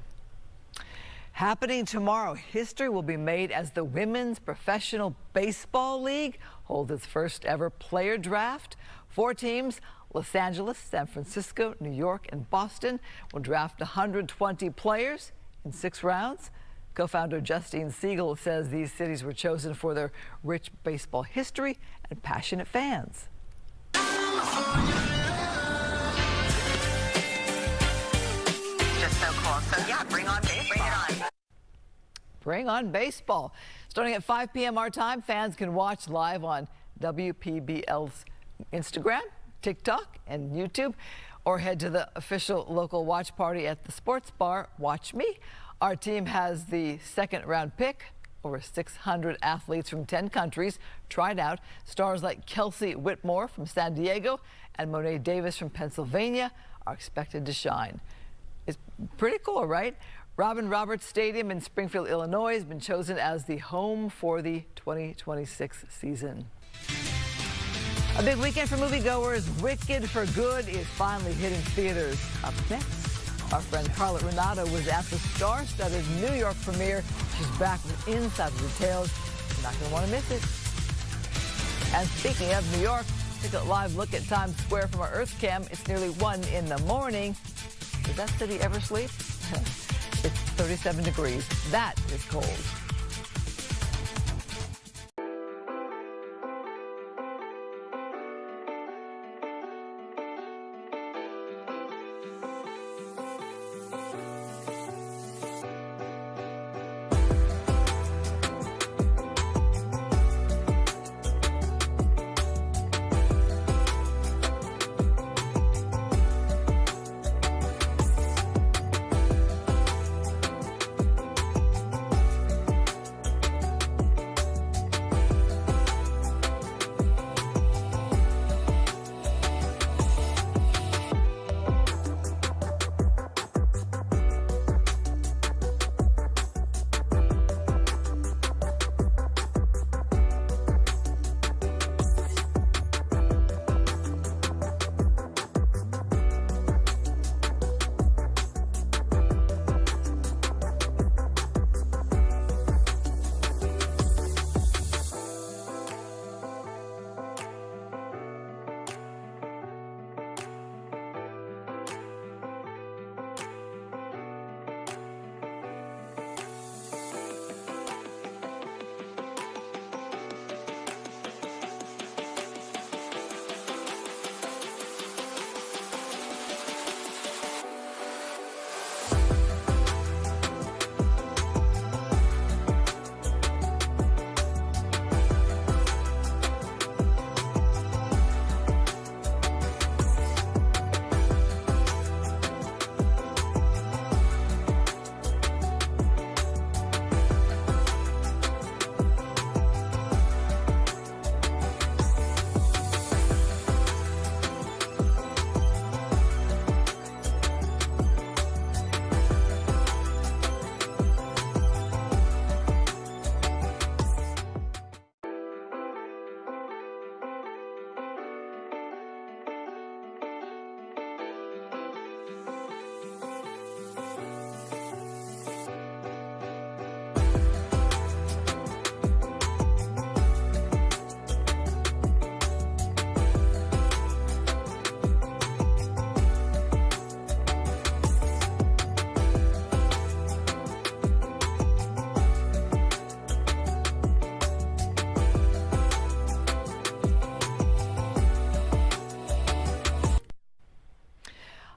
Happening tomorrow, history will be made as the Women's Professional Baseball League holds its first ever player draft. 4 teams, Los Angeles, San Francisco, New York, and Boston, will draft 120 players in 6 rounds. Co-founder Justine Siegel says these cities were chosen for their rich baseball history and passionate fans. Just so cool. So yeah, bring on baseball. Bring it on. Bring on baseball. Starting at 5 p.m. our time, fans can watch live on WPBL's Instagram, TikTok, and YouTube, or head to the official local watch party at the sports bar, Watch Me. Our team has the second round pick. Over 600 athletes from 10 countries tried out. Stars like Kelsey Whitmore from San Diego and Monet Davis from Pennsylvania are expected to shine. It's pretty cool, right? Robin Roberts Stadium in Springfield, Illinois has been chosen as the home for the 2026 season. A big weekend for moviegoers. Wicked for Good is finally hitting theaters. Up next, our friend Carla Renato was at the star-studded New York premiere. She's back with insider details. You're not going to want to miss it. And speaking of New York, take a live look at Times Square from our Earth Cam. It's nearly 1 in the morning. Does that city ever sleep? It's 37 degrees. That is cold.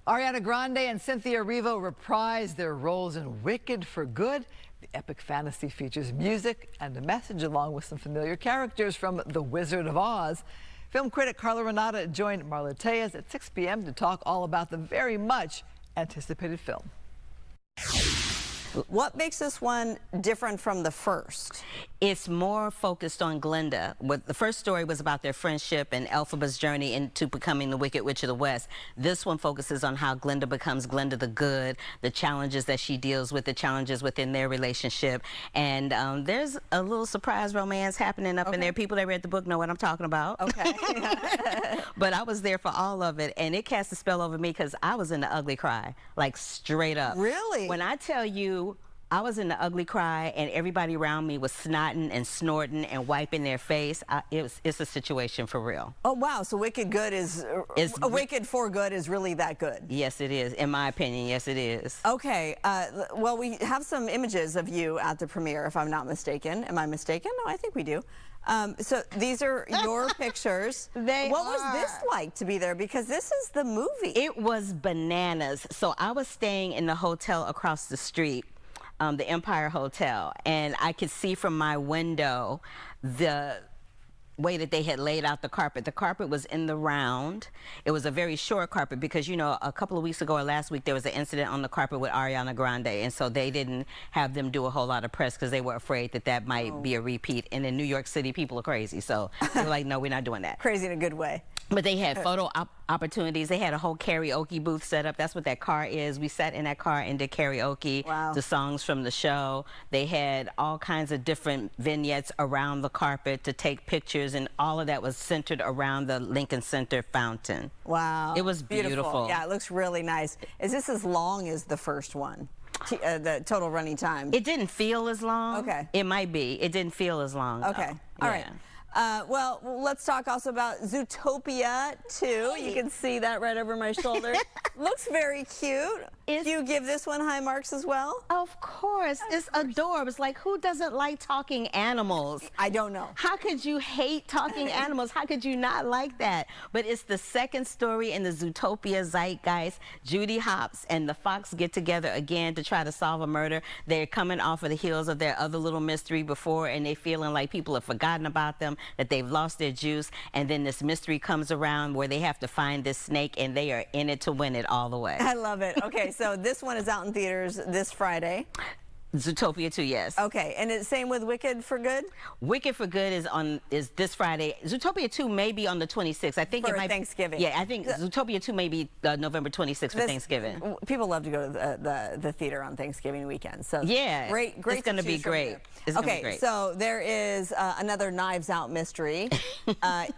Ariana Grande and Cynthia Erivo reprised their roles in Wicked for Good. The epic fantasy features music and a message along with some familiar characters from The Wizard of Oz. Film critic Carla Renata joined Marla Tejas at 6 p.m. to talk all about the very much anticipated film. What makes this one different from the first? It's more focused on Glenda. The first story was about their friendship and Elphaba's journey into becoming the Wicked Witch of the West. This one focuses on how Glenda becomes Glenda the Good, the challenges that she deals with, the challenges within their relationship. And there's a little surprise romance happening up in there. People that read the book know what I'm talking about. Okay. But I was there for all of it, and it cast a spell over me because I was in the ugly cry, like straight up. Really? When I tell you, I was in the ugly cry, and everybody around me was snotting and snorting and wiping their face. It's a situation for real. Oh, wow. So Wicked Good is, Wicked for Good is really that good? Yes, it is. In my opinion, yes, it is. Okay. Well, we have some images of you at the premiere, if I'm not mistaken. Am I mistaken? No, I think we do. So these are your pictures. What was this like to be there? Because this is the movie. It was bananas. So I was staying in the hotel across the street, the Empire Hotel, and I could see from my window the way that they had laid out the carpet. The carpet was in the round. It was a very short carpet because, you know, a couple of weeks ago or last week there was an incident on the carpet with Ariana Grande, and so they didn't have them do a whole lot of press because they were afraid that that might be a repeat. And in New York City, people are crazy, so they were like, no, we're not doing that. Crazy in a good way. But they had photo opportunities. They had a whole karaoke booth set up. That's what that car is. We sat in that car and did karaoke, the songs from the show. They had all kinds of different vignettes around the carpet to take pictures, and all of that was centered around the Lincoln Center fountain. Wow. It was beautiful. Yeah, it looks really nice. Is this as long as the first one? The total running time? It didn't feel as long. Okay. It might be. It didn't feel as long. Okay. All right. Well, let's talk also about Zootopia 2. You can see that right over my shoulder. Looks very cute. Do you give this one high marks as well? Of course. It's adorable. It's like, who doesn't like talking animals? I don't know. How could you hate talking animals? How could you not like that? But it's the second story in the Zootopia zeitgeist. Judy Hopps and the fox get together again to try to solve a murder. They're coming off of the heels of their other little mystery before, and they're feeling like people have forgotten about them, that they've lost their juice. And then this mystery comes around where they have to find this snake, and they are in it to win it all the way. I love it. Okay, so this one is out in theaters this Friday. Zootopia 2, yes. Okay, and it's same with Wicked for Good? Wicked for Good is this Friday. Zootopia 2 may be on the 26th. I think it might Thanksgiving. Yeah, I think Zootopia 2 may be November 26th for Thanksgiving. People love to go to the theater on Thanksgiving weekend. So yeah, great. It's going to be great. It's gonna be great. So there is another Knives Out mystery.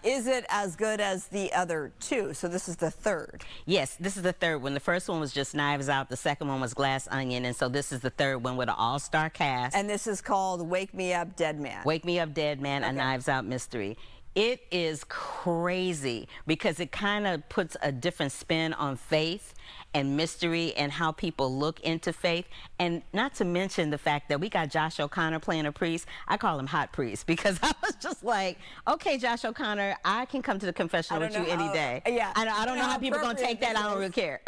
Is it as good as the other two? So this is the third. Yes, this is the third one. The first one was just Knives Out. The second one was Glass Onion, and so this is the third one with an all-star cast. And this is called Wake Me Up Dead Man. Wake Me Up Dead Man, a Knives Out mystery. It is crazy because it kind of puts a different spin on faith and mystery and how people look into faith. And not to mention the fact that we got Josh O'Connor playing a priest. I call him Hot Priest because I was just like, okay, Josh O'Connor, I can come to the confessional with you any day. Yeah. I don't know how people are going to take that. I don't really care.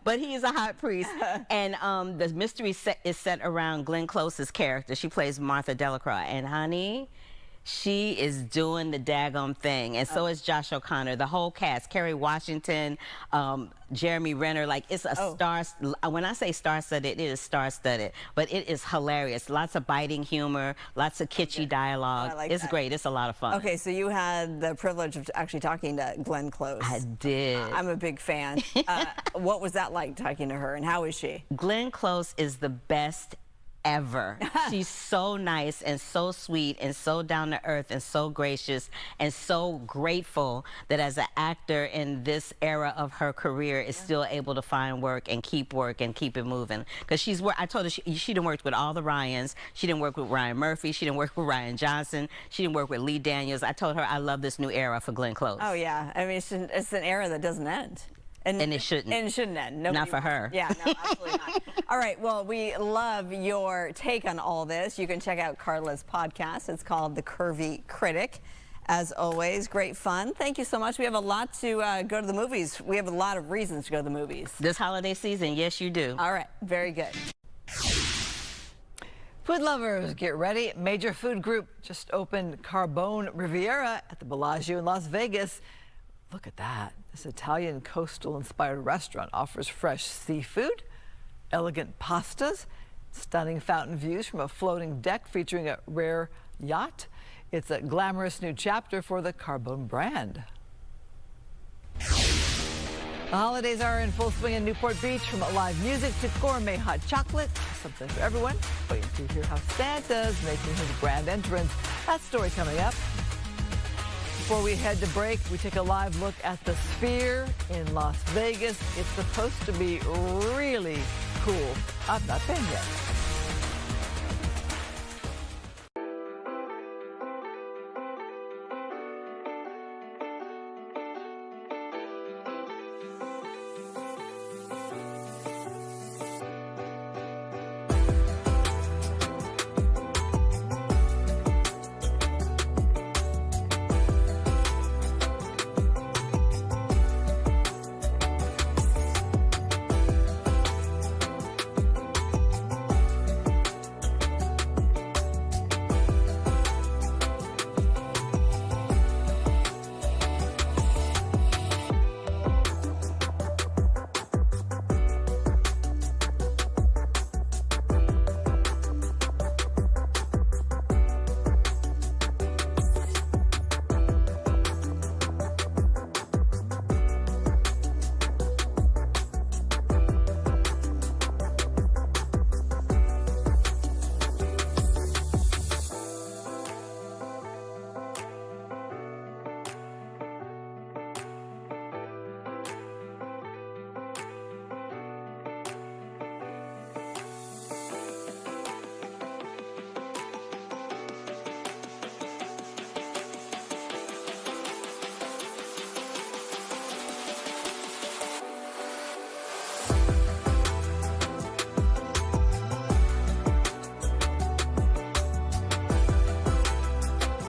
But he's a hot priest. And the mystery is set around Glenn Close's character. She plays Martha Delacroix. And honey, she is doing the daggone thing, and so is Josh O'Connor. The whole cast, Kerry Washington, Jeremy Renner, like it's a star. When I say star-studded, it is star-studded, but it is hilarious. Lots of biting humor, lots of kitschy dialogue. It's great. It's a lot of fun. Okay, so you had the privilege of actually talking to Glenn Close. I did. I'm a big fan. What was that like talking to her, and how is she? Glenn Close is the best ever. She's so nice and so sweet and so down to earth and so gracious and so grateful that as an actor in this era of her career is still able to find work and keep it moving. Because I told her she done worked with all the Ryans. She didn't work with Ryan Murphy. She didn't work with Ryan Johnson. She didn't work with Lee Daniels. I told her I love this new era for Glenn Close. Oh yeah, I mean it's an era that doesn't end. And it shouldn't. And it shouldn't end. Nobody not for her. Yeah, no, absolutely not. All right, well, we love your take on all this. You can check out Carla's podcast. It's called The Curvy Critic. As always, great fun. Thank you so much. We have a lot to go to the movies. We have a lot of reasons to go to the movies. This holiday season, yes, you do. All right, very good. Food lovers, get ready. Major food group just opened Carbone Riviera at the Bellagio in Las Vegas. Look at that. This Italian coastal-inspired restaurant offers fresh seafood, elegant pastas, Stunning fountain views from a floating deck featuring a rare yacht. It's a glamorous new chapter for the Carbone brand. The holidays are in full swing in Newport Beach, from live music to gourmet hot chocolate. Something for everyone. Waiting to hear how Santa's making his grand entrance. That story coming up. Before we head to break, we take a live look at the Sphere in Las Vegas. It's supposed to be really cool. I've not been yet.